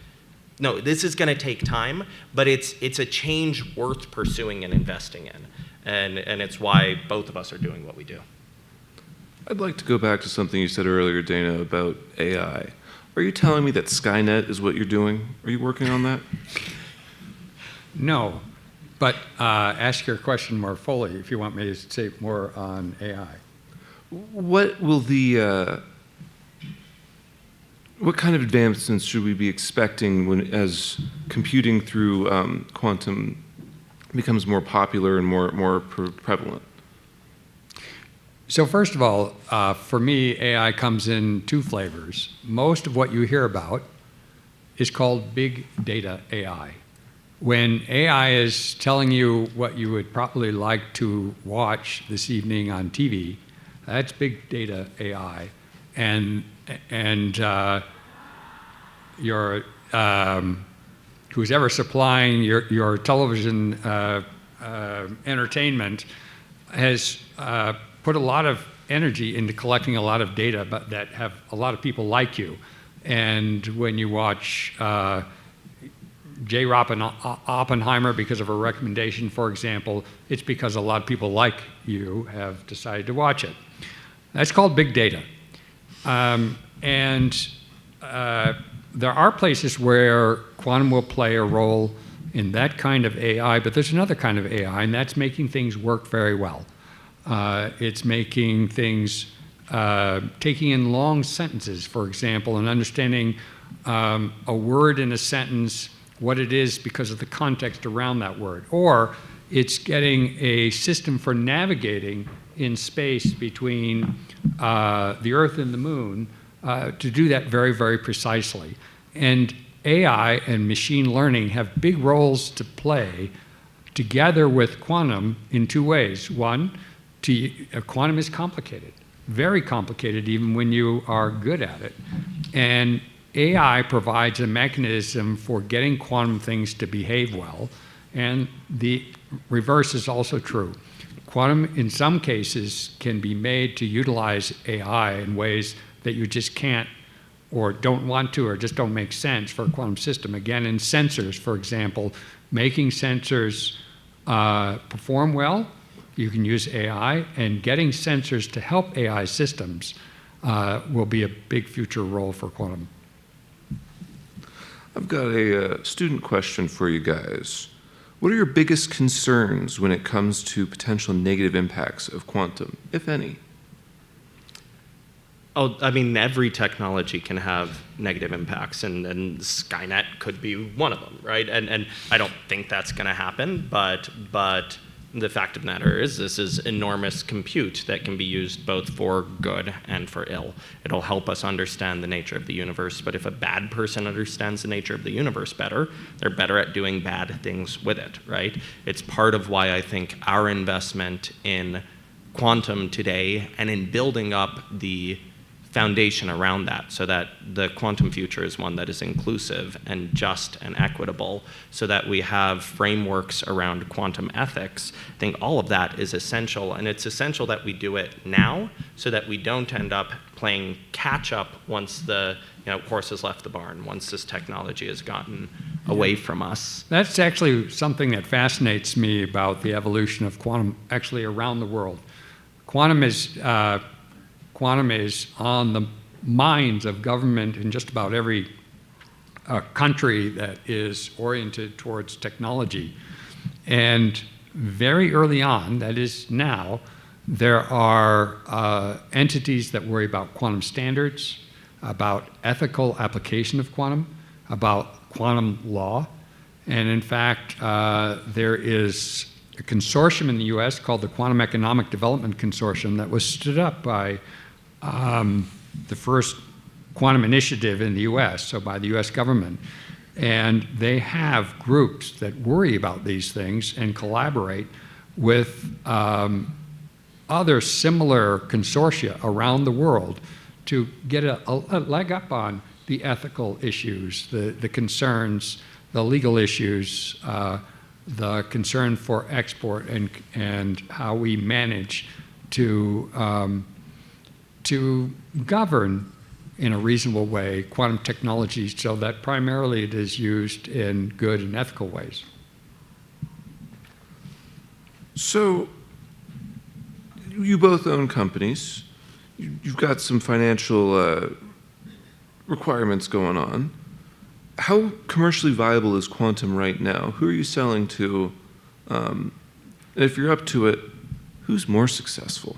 Speaker 4: No, this is going to take time, but it's a change worth pursuing and investing in. And it's why both of us are doing what we do.
Speaker 3: I'd like to go back to something you said earlier, Dana, about AI. Are you telling me that Skynet is what you're doing? Are you working on that?
Speaker 5: No, but ask your question more fully if you want me to say more on AI.
Speaker 3: What will what kind of advancements should we be expecting as computing through quantum becomes more popular and more prevalent?
Speaker 5: So first of all, for me, AI comes in two flavors. Most of what you hear about is called big data AI. When AI is telling you what you would probably like to watch this evening on TV, that's big data AI. And who's ever supplying your television entertainment has put a lot of energy into collecting a lot of data but that have a lot of people like you. And when you watch J. Oppenheimer because of a recommendation, for example, it's because a lot of people like you have decided to watch it. That's called big data. There are places where quantum will play a role in that kind of AI, but there's another kind of AI, and that's making things work very well. It's making things, taking in long sentences, for example, and understanding a word in a sentence, what it is because of the context around that word. Or it's getting a system for navigating in space between the Earth and the Moon to do that very, very precisely. And AI and machine learning have big roles to play together with quantum in two ways. One, quantum is complicated, very complicated even when you are good at it. And AI provides a mechanism for getting quantum things to behave well, and the reverse is also true. Quantum, in some cases, can be made to utilize AI in ways that you just can't or don't want to or just don't make sense for a quantum system. Again, in sensors, for example, making sensors perform well, you can use AI, and getting sensors to help AI systems will be a big future role for quantum.
Speaker 3: I've got a student question for you guys. What are your biggest concerns when it comes to potential negative impacts of quantum, if any?
Speaker 4: Oh, I mean, every technology can have negative impacts, and Skynet could be one of them, right? And I don't think that's going to happen, but the fact of the matter is this is enormous compute that can be used both for good and for ill. It'll help us understand the nature of the universe, but if a bad person understands the nature of the universe better, they're better at doing bad things with it, right? It's part of why I think our investment in quantum today and in building up the foundation around that so that the quantum future is one that is inclusive and just and equitable, so that we have frameworks around quantum ethics. I think all of that is essential, and it's essential that we do it now so that we don't end up playing catch up once the horse has left the barn, once this technology has gotten away from us.
Speaker 5: That's actually something that fascinates me about the evolution of quantum actually around the world. Quantum is on the minds of government in just about every country that is oriented towards technology. And very early on, that is now, there are entities that worry about quantum standards, about ethical application of quantum, about quantum law. And in fact, there is a consortium in the US called the Quantum Economic Development Consortium that was stood up by the first quantum initiative in the US, so by the US government. And they have groups that worry about these things and collaborate with other similar consortia around the world to get a leg up on the ethical issues, the concerns, the legal issues, the concern for export and how we manage to govern in a reasonable way quantum technology so that primarily it is used in good and ethical ways.
Speaker 3: So you both own companies. You've got some financial requirements going on. How commercially viable is quantum right now? Who are you selling to? And if you're up to it, who's more successful?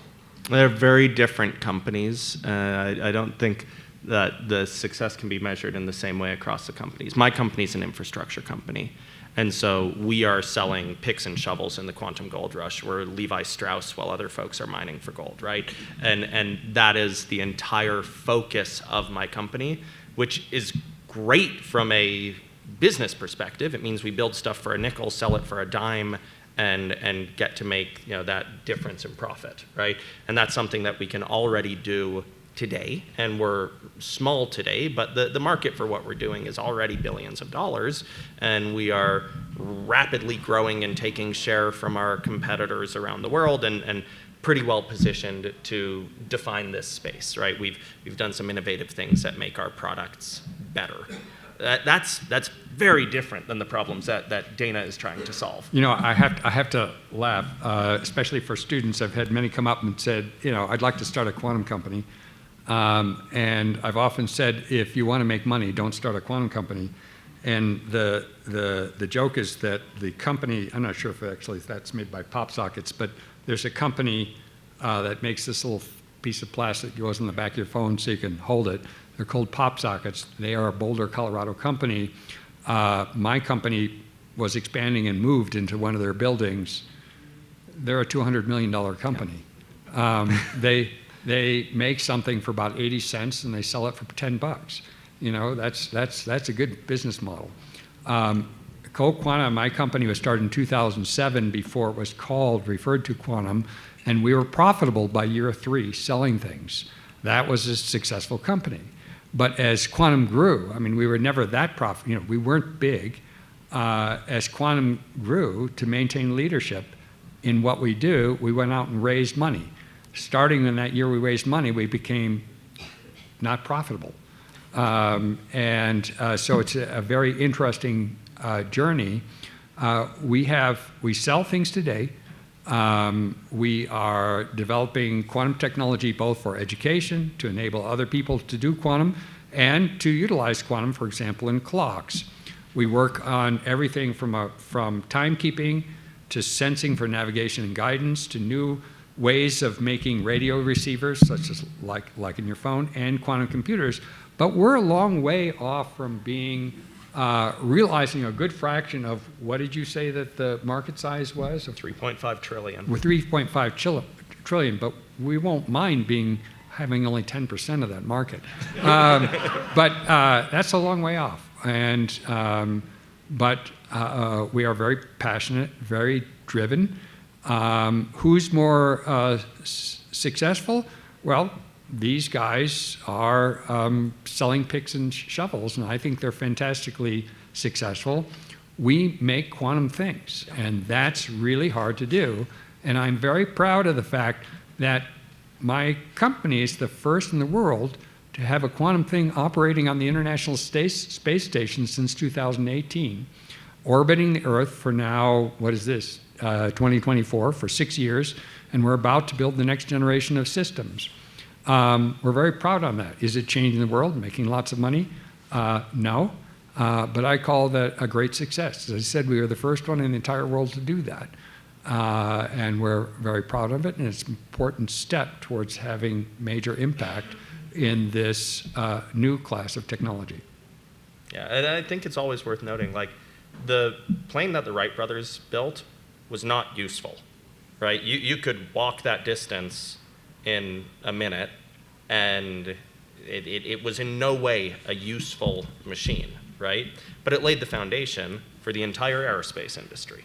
Speaker 4: They're very different companies. I don't think that the success can be measured in the same way across the companies. My company's an infrastructure company. And so we are selling picks and shovels in the quantum gold rush. We're Levi Strauss while other folks are mining for gold, right? And that is the entire focus of my company, which is great from a business perspective. It means we build stuff for a nickel, sell it for a dime, and get to make that difference in profit, right? And that's something that we can already do today, and we're small today, but the market for what we're doing is already billions of dollars, and we are rapidly growing and taking share from our competitors around the world, and pretty well positioned to define this space, right? We've done some innovative things that make our products better. That's very different than the problems that Dana is trying to solve.
Speaker 5: I have to laugh, especially for students. I've had many come up and said, I'd like to start a quantum company. And I've often said, if you want to make money, don't start a quantum company. And the joke is that the company, I'm not sure if actually that's made by Pop Sockets, but there's a company that makes this little piece of plastic that goes in the back of your phone so you can hold it. They're called Pop Sockets. They are a Boulder, Colorado company. My company was expanding and moved into one of their buildings. They're a $200 million company. They make something for about 80 cents and they sell it for $10. That's a good business model. Co-Quantum, my company, was started in 2007 before it was referred to Quantum, and we were profitable by year 3 selling things. That was a successful company. But as Quantum grew, we were never that profitable. We weren't big. As Quantum grew, to maintain leadership in what we do, we went out and raised money. Starting in that year we raised money, we became not profitable. So it's a very interesting journey. We sell things today. We are developing quantum technology both for education, to enable other people to do quantum, and to utilize quantum, for example, in clocks. We work on everything from timekeeping to sensing for navigation and guidance to new ways of making radio receivers, such as like in your phone, and quantum computers. But we're a long way off from being realizing a good fraction of, what did you say that the market size was?
Speaker 4: 3.5 trillion.
Speaker 5: We're 3.5 trillion, but we won't mind having only 10% of that market. But that's a long way off. But we are very passionate, very driven. Who's more successful? Well, these guys are selling picks and shovels, and I think they're fantastically successful. We make quantum things, and that's really hard to do. And I'm very proud of the fact that my company is the first in the world to have a quantum thing operating on the International Space Station since 2018, orbiting the Earth for now, 2024, for 6 years, and we're about to build the next generation of systems. We're very proud on that. Is it changing the world, making lots of money? No, but I call that a great success. As I said, we were the first one in the entire world to do that, and we're very proud of it, and it's an important step towards having major impact in this new class of technology.
Speaker 4: Yeah, and I think it's always worth noting, the plane that the Wright brothers built was not useful, right? You could walk that distance in a minute, and it was in no way a useful machine. right? But it laid the foundation for the entire aerospace industry.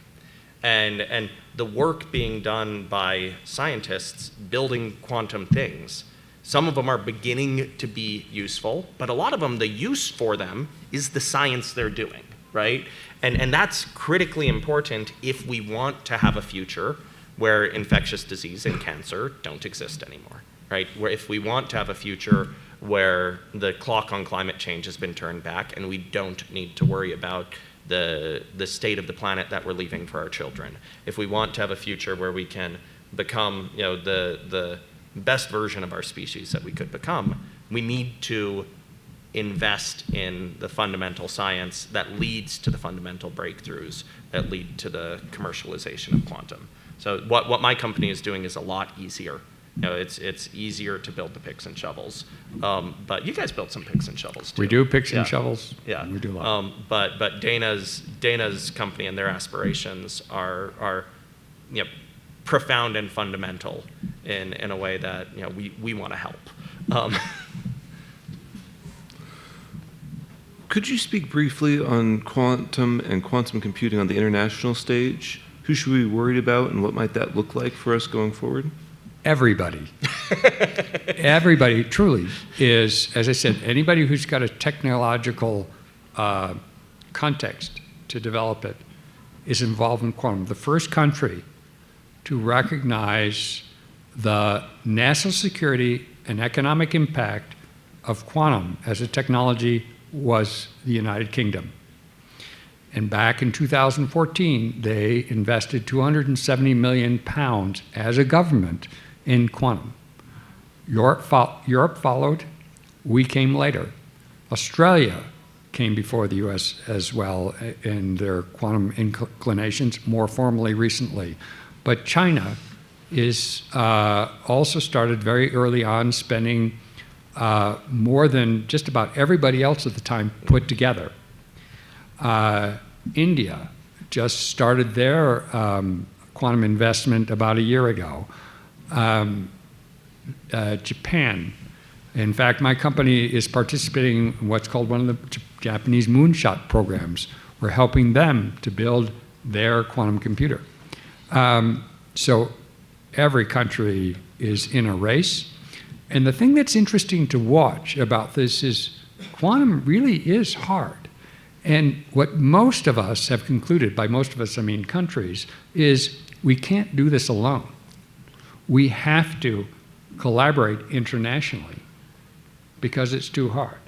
Speaker 4: And the work being done by scientists building quantum things, some of them are beginning to be useful, but a lot of them, the use for them is the science they're doing, right? And that's critically important if we want to have a future where infectious disease and cancer don't exist anymore, right? Where if we want to have a future where the clock on climate change has been turned back and we don't need to worry about the state of the planet that we're leaving for our children. If we want to have a future where we can become, the best version of our species that we could become, we need to invest in the fundamental science that leads to the fundamental breakthroughs that lead to the commercialization of quantum. So what my company is doing is a lot easier. It's easier to build the picks and shovels. But you guys built some picks and shovels too.
Speaker 5: We do picks and shovels.
Speaker 4: Yeah.
Speaker 5: We do a lot.
Speaker 4: But Dana's company and their aspirations are profound and fundamental in a way that we want to help.
Speaker 3: Could you speak briefly on quantum and quantum computing on the international stage? Who should we be worried about, and what might that look like for us going forward?
Speaker 5: Everybody. Everybody truly is, as I said, anybody who's got a technological context to develop it is involved in quantum. The first country to recognize the national security and economic impact of quantum as a technology was the United Kingdom. And back in 2014, they invested £270 million as a government in quantum. Europe followed. We came later. Australia came before the US as well in their quantum inclinations, more formally recently. But China is also started very early on, spending more than just about everybody else at the time put together. India just started their quantum investment about a year ago. Japan. In fact, my company is participating in what's called one of the Japanese moonshot programs. We're helping them to build their quantum computer. So every country is in a race. And the thing that's interesting to watch about this is quantum really is hard. And what most of us have concluded, by most of us I mean countries, is we can't do this alone. We have to collaborate internationally because it's too hard.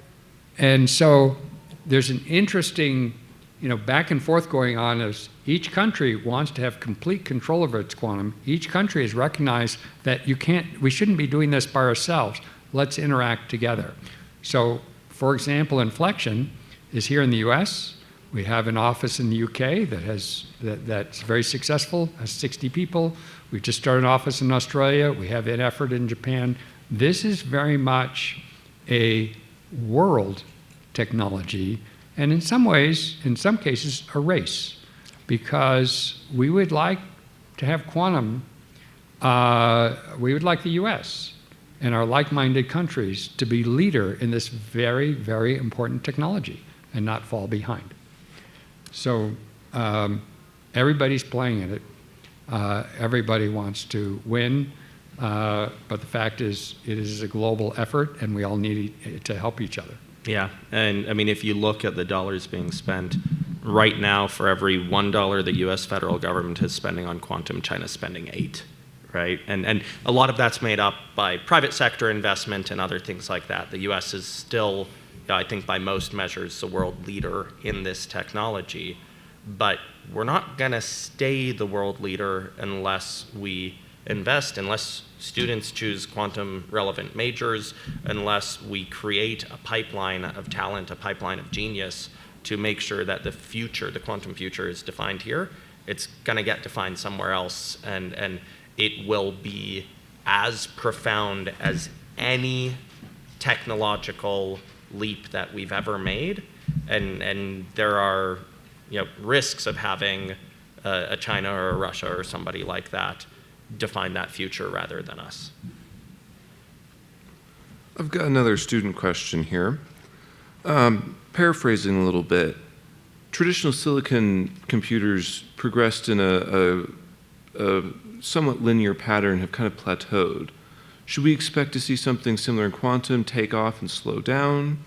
Speaker 5: And so there's an interesting back and forth going on as each country wants to have complete control over its quantum. Each country has recognized that we shouldn't be doing this by ourselves. Let's interact together. So, for example, Inflection is here in the US. We have an office in the UK that's very successful, has 60 people. We've just started an office in Australia. We have an effort in Japan. This is very much a world technology, and in some ways, in some cases, a race, because we would like to have quantum, we would like the US and our like-minded countries to be leader in this very, very important technology and not fall behind. So everybody's playing in it. Everybody wants to win, but the fact is it is a global effort and we all need to help each other.
Speaker 4: Yeah, and I mean, if you look at the dollars being spent right now, for every $1 the US federal government is spending on quantum, China's spending 8, right? And a lot of that's made up by private sector investment and other things like that. The US is still, I think by most measures, the world leader in this technology, but we're not gonna stay the world leader unless we invest, unless students choose quantum relevant majors, unless we create a pipeline of talent, a pipeline of genius to make sure that the future, the quantum future, is defined here. It's gonna get defined somewhere else, and it will be as profound as any technological leap that we've ever made. And there are risks of having a China or a Russia or somebody like that define that future rather than us.
Speaker 3: I've got another student question here. paraphrasing a little bit, traditional silicon computers progressed in a somewhat linear pattern, have kind of plateaued. Should we expect to see something similar in quantum, take off and slow down?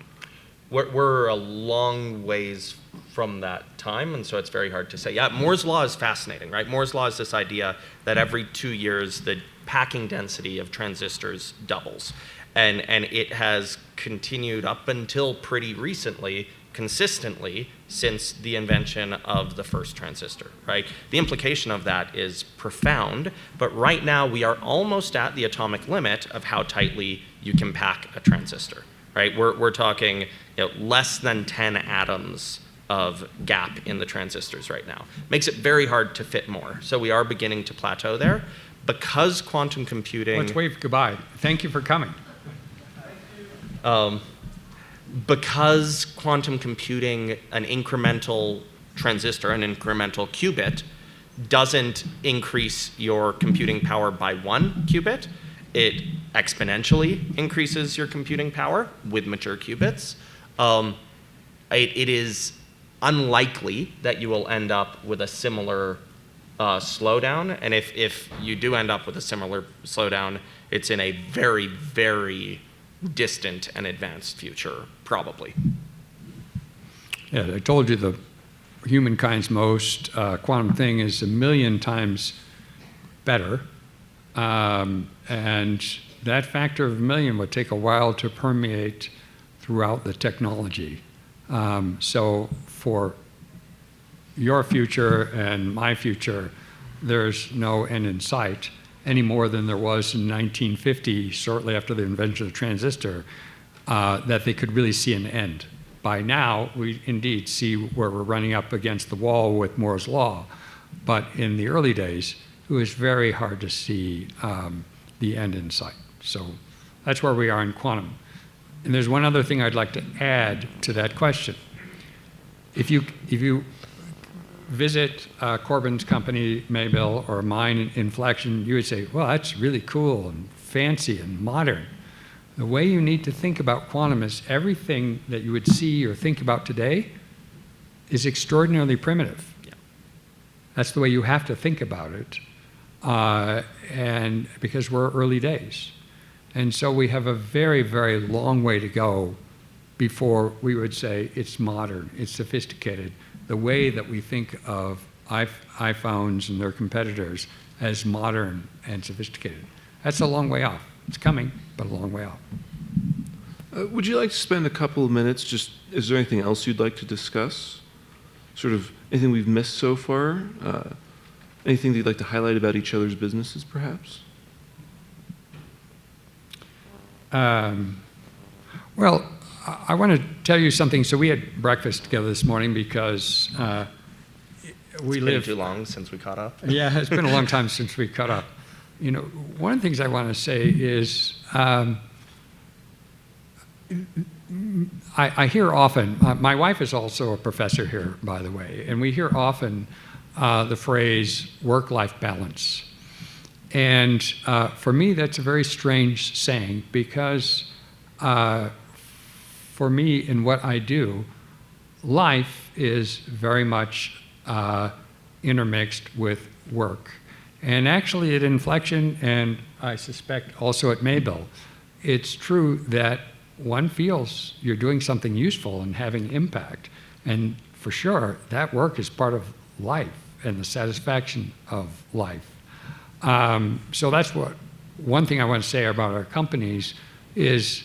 Speaker 4: We're a long ways from that time, and so it's very hard to say. Yeah, Moore's law is fascinating, right? Moore's law is this idea that every 2 years the packing density of transistors doubles. And it has continued up until pretty recently, consistently, since the invention of the first transistor, right? The implication of that is profound, but right now we are almost at the atomic limit of how tightly you can pack a transistor, right? We're talking less than 10 atoms of gap in the transistors right now. Makes it very hard to fit more. So we are beginning to plateau there. Because quantum computing...
Speaker 5: Let's wave goodbye. Thank you for coming.
Speaker 4: Because quantum computing, an incremental transistor, an incremental qubit, doesn't increase your computing power by 1 qubit, it exponentially increases your computing power with mature qubits. It is unlikely that you will end up with a similar slowdown, and if you do end up with a similar slowdown, it's in a very, very distant and advanced future, probably.
Speaker 5: Yeah, I told you the humankind's most quantum thing is 1,000,000 times better, and that factor of 1,000,000 would take a while to permeate throughout the technology. So for your future and my future, there's no end in sight any more than there was in 1950, shortly after the invention of the transistor, that they could really see an end. By now, we indeed see where we're running up against the wall with Moore's law, but in the early days, it was very hard to see the end in sight. So that's where we are in quantum. And there's one other thing I'd like to add to that question. If you visit Corban's company, Maybill, or mine, Inflection, you would say, well, that's really cool and fancy and modern. The way you need to think about quantum is everything that you would see or think about today is extraordinarily primitive.
Speaker 4: Yeah.
Speaker 5: That's the way you have to think about it, and because we're early days. And so we have a very, very long way to go before we would say it's modern, it's sophisticated. The way that we think of iPhones and their competitors as modern and sophisticated. That's a long way off. It's coming, but a long way off.
Speaker 3: Would you like to spend a couple of minutes, just, is there anything else you'd like to discuss? Sort of anything we've missed so far? Anything that you'd like to highlight about each other's businesses, perhaps?
Speaker 5: Well, I want to tell you something. So we had breakfast together this morning because we live...
Speaker 4: It's been too long since we caught up.
Speaker 5: Yeah, it's been a long time since we caught up. You know, one of the things I want to say is I hear often, my wife is also a professor here, by the way, and we hear often the phrase work-life balance. And for me, that's a very strange saying because for me, in what I do, life is very much intermixed with work. And actually at Inflection, and I suspect also at Maybill, it's true that one feels you're doing something useful and having impact. And for sure, that work is part of life and the satisfaction of life. So that's one thing I want to say about our companies is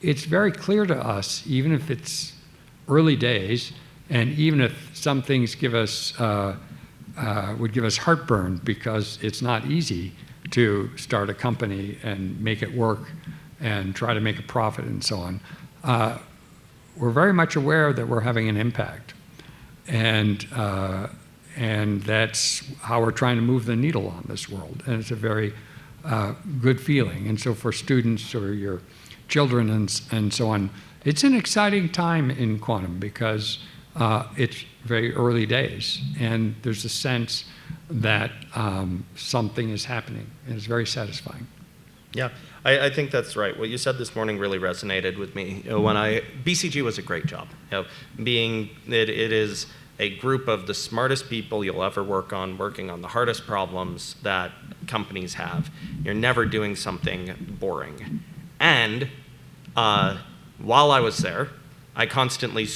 Speaker 5: it's very clear to us, even if it's early days, and even if some things give us, would give us heartburn because it's not easy to start a company and make it work and try to make a profit and so on, we're very much aware that we're having an impact. And that's how we're trying to move the needle on this world. And it's a very good feeling. And so for students or your children and so on, it's an exciting time in quantum because it's very early days. And there's a sense that something is happening. And it's very satisfying.
Speaker 4: Yeah, I think that's right. What you said this morning really resonated with me. When BCG was a great job. It is a group of the smartest people you'll ever working on the hardest problems that companies have. You're never doing something boring. And while I was there, I constantly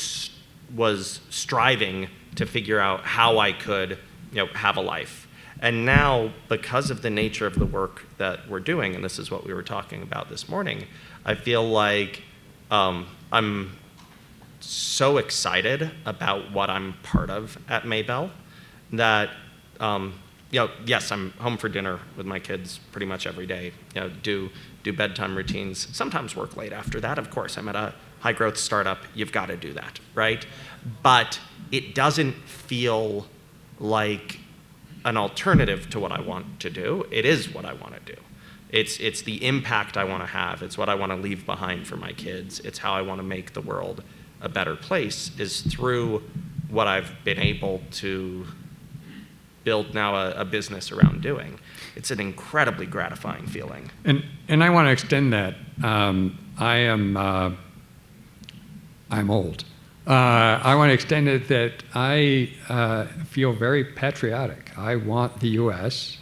Speaker 4: was striving to figure out how I could, have a life. And now, because of the nature of the work that we're doing, and this is what we were talking about this morning, I feel like I'm so excited about what I'm part of at Maybell that, yes, I'm home for dinner with my kids pretty much every day, do bedtime routines, sometimes work late after that. Of course, I'm at a high-growth startup. You've got to do that, right? But it doesn't feel like an alternative to what I want to do. It is what I want to do. It's the impact I want to have. It's what I want to leave behind for my kids. It's how I want to make the world a better place, is through what I've been able to build now a business around doing. It's an incredibly gratifying feeling.
Speaker 5: And I want to extend that. I'm old. I want to extend it that I feel very patriotic. I want the U.S.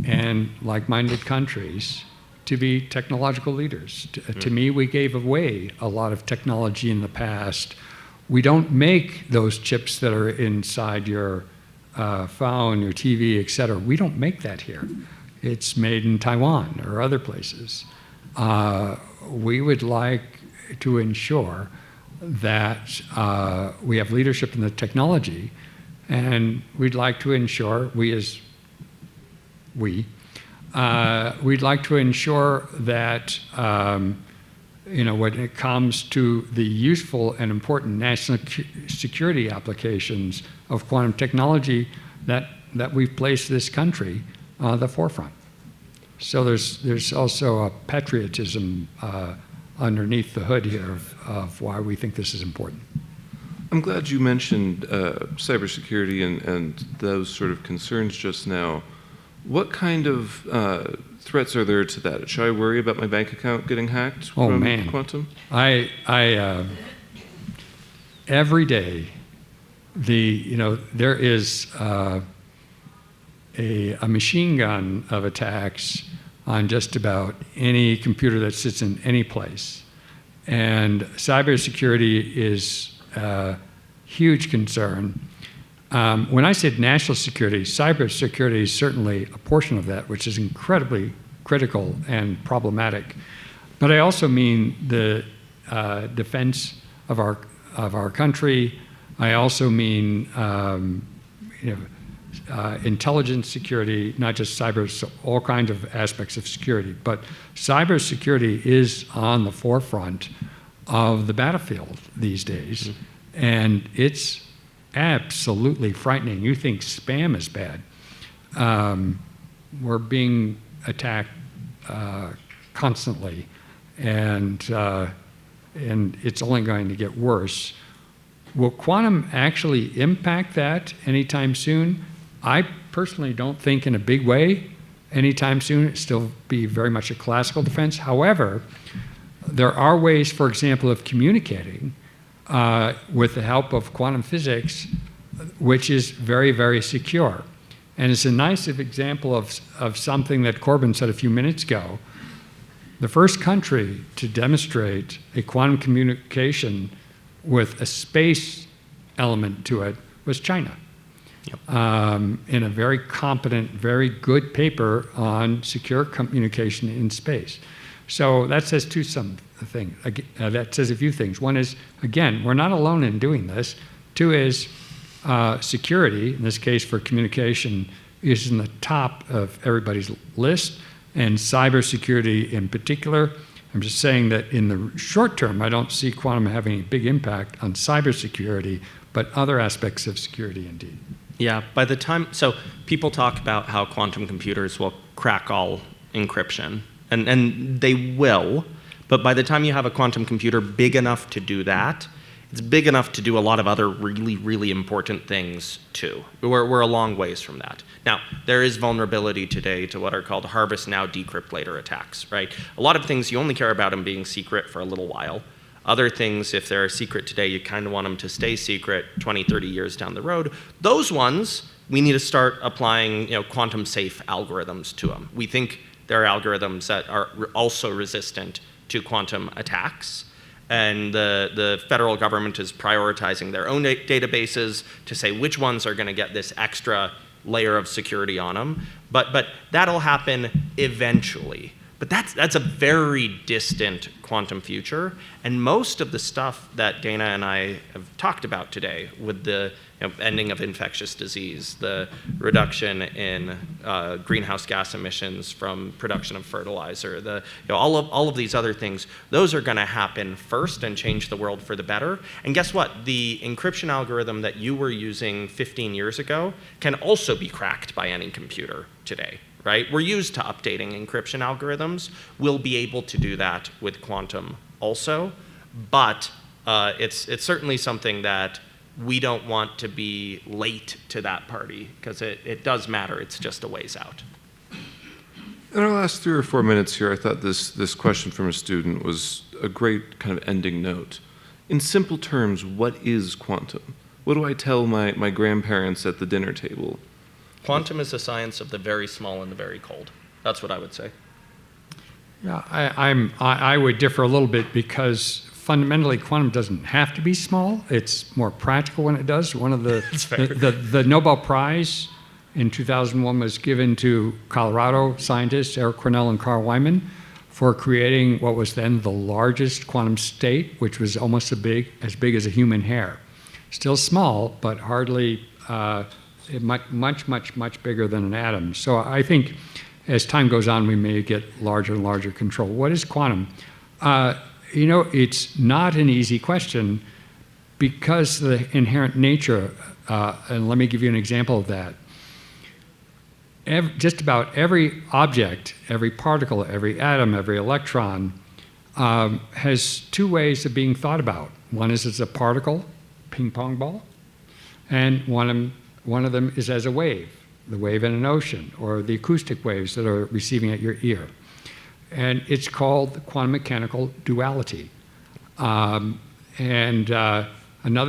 Speaker 5: and like-minded countries to be technological leaders. To me, we gave away a lot of technology in the past. We don't make those chips that are inside your phone, your TV, et cetera. We don't make that here. It's made in Taiwan or other places. We would like to ensure that we have leadership in the technology, and we'd like to ensure, we'd like to ensure that when it comes to the useful and important national security applications of quantum technology, that we've placed this country on the forefront. So there's also a patriotism underneath the hood here of why we think this is important.
Speaker 3: I'm glad you mentioned cybersecurity and those sort of concerns just now. What kind of threats are there to that? Should I worry about my bank account getting hacked from quantum?
Speaker 5: I every day, there is a machine gun of attacks on just about any computer that sits in any place. And cybersecurity is a huge concern. When I said national security, cybersecurity is certainly a portion of that, which is incredibly critical and problematic. But I also mean the defense of our country. I also mean intelligence security, not just cyber, so all kinds of aspects of security. But cybersecurity is on the forefront of the battlefield these days. And it's absolutely frightening. You think spam is bad. We're being attacked constantly, and it's only going to get worse. Will quantum actually impact that anytime soon? I personally don't think in a big way anytime soon. It'll still be very much a classical defense. However, there are ways, for example, of communicating with the help of quantum physics, which is very, very secure. And it's a nice example of something that Corban said a few minutes ago. The first country to demonstrate a quantum communication with a space element to it was China. In a very competent, very good paper on secure communication in space. So that says that says a few things. One is, again, we're not alone in doing this. Two is security, in this case for communication, is in the top of everybody's list, and cybersecurity in particular. I'm just saying that in the short term, I don't see quantum having a big impact on cybersecurity, but other aspects of security indeed.
Speaker 4: Yeah, so people talk about how quantum computers will crack all encryption, and they will, but by the time you have a quantum computer big enough to do that, It's big enough to do a lot of other really, really important things too. We're a long ways from that. Now, there is vulnerability today to what are called harvest now, decrypt later attacks, right? A lot of things you only care about them being secret for a little while. Other things, if they're secret today, you kind of want them to stay secret 20, 30 years down the road. Those ones, we need to start applying quantum safe algorithms to them. We think there are algorithms that are also resistant to quantum attacks. And the federal government is prioritizing their own databases to say which ones are going to get this extra layer of security on them. But that'll happen eventually. But that's a very distant quantum future. And most of the stuff that Dana and I have talked about today, with the ending of infectious disease, the reduction in greenhouse gas emissions from production of fertilizer, all of these other things, those are going to happen first and change the world for the better. And guess what? The encryption algorithm that you were using 15 years ago can also be cracked by any computer today. Right? We're used to updating encryption algorithms. We'll be able to do that with quantum also, but it's certainly something that we don't want to be late to that party, because it does matter. It's just a ways out.
Speaker 3: In our last 3 or 4 minutes here, I thought this question from a student was a great kind of ending note. In simple terms, what is quantum? What do I tell my grandparents at the dinner table?
Speaker 4: Quantum is the science of the very small and the very cold. That's what I would say.
Speaker 5: Yeah, I would differ a little bit, because fundamentally quantum doesn't have to be small. It's more practical when it does. One of the Nobel Prize in 2001 was given to Colorado scientists Eric Cornell and Carl Wyman for creating what was then the largest quantum state, which was almost as big as a human hair. Still small, but hardly much bigger than an atom. So I think as time goes on, we may get larger and larger control. What is quantum? It's not an easy question, because the inherent nature, and let me give you an example of that. Just about every object, every particle, every atom, every electron has 2 ways of being thought about. One is as a particle, ping pong ball, and one of them is as a wave, the wave in an ocean, or the acoustic waves that are receiving at your ear. And it's called the quantum mechanical duality. Another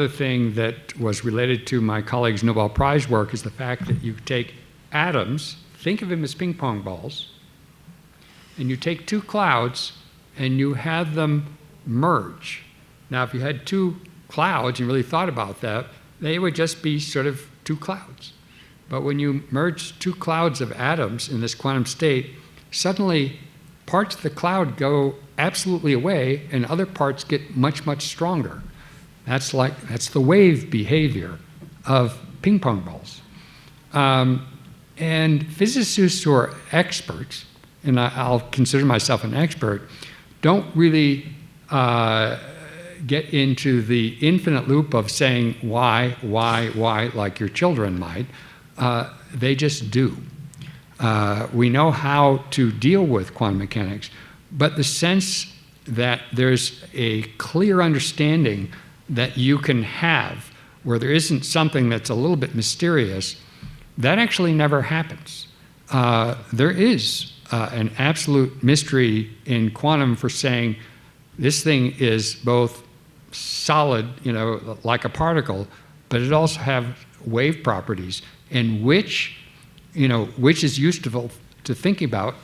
Speaker 5: thing that was related to my colleague's Nobel Prize work is the fact that you take atoms, think of them as ping pong balls, and you take 2 clouds and you have them merge. Now, if you had 2 clouds and really thought about that, they would just be sort of 2 clouds. But when you merge 2 clouds of atoms in this quantum state, suddenly parts of the cloud go absolutely away and other parts get much stronger. That's the wave behavior of ping pong balls. And physicists who are experts, and I'll consider myself an expert, don't really get into the infinite loop of saying why, like your children might. They just do. We know how to deal with quantum mechanics, but the sense that there's a clear understanding that you can have where there isn't something that's a little bit mysterious, that actually never happens. There is an absolute mystery in quantum for saying this thing is both solid, like a particle, but it also have wave properties, and which is useful to thinking about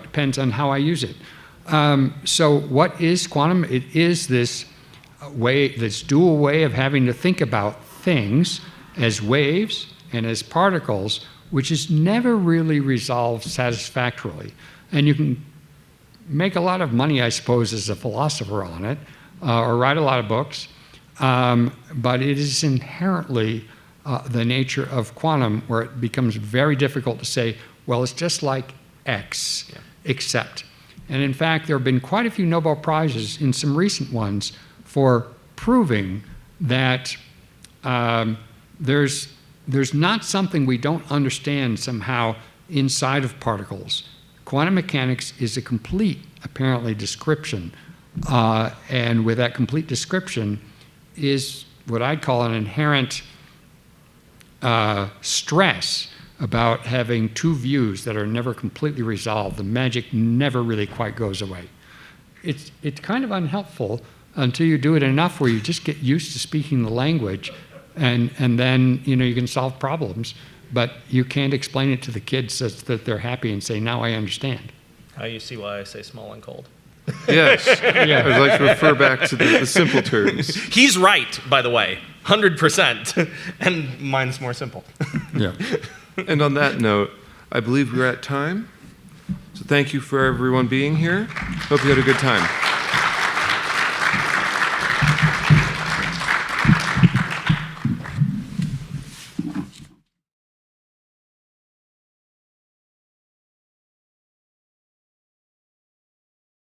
Speaker 5: depends on how I use it. So what is quantum? It is this dual way of having to think about things as waves and as particles, which is never really resolved satisfactorily. And you can make a lot of money, I suppose, as a philosopher on it, or write a lot of books, but it is inherently the nature of quantum, where it becomes very difficult to say, well, it's just like X, except. And in fact, there have been quite a few Nobel Prizes in some recent ones for proving that there's not something we don't understand somehow inside of particles. Quantum mechanics is a complete, apparently, description and with that complete description is what I'd call an inherent stress about having two views that are never completely resolved. The magic never really quite goes away. It's kind of unhelpful until you do it enough where you just get used to speaking the language, and then you can solve problems, but you can't explain it to the kids so that they're happy and say, now I understand.
Speaker 6: Now you see why I say small and cold.
Speaker 3: Yes. Yeah. I'd like to refer back to the simple terms.
Speaker 6: He's right, by the way, 100%, and mine's more simple.
Speaker 5: Yeah.
Speaker 3: And on that note, I believe we're at time. So thank you for everyone being here. Hope you had a good time.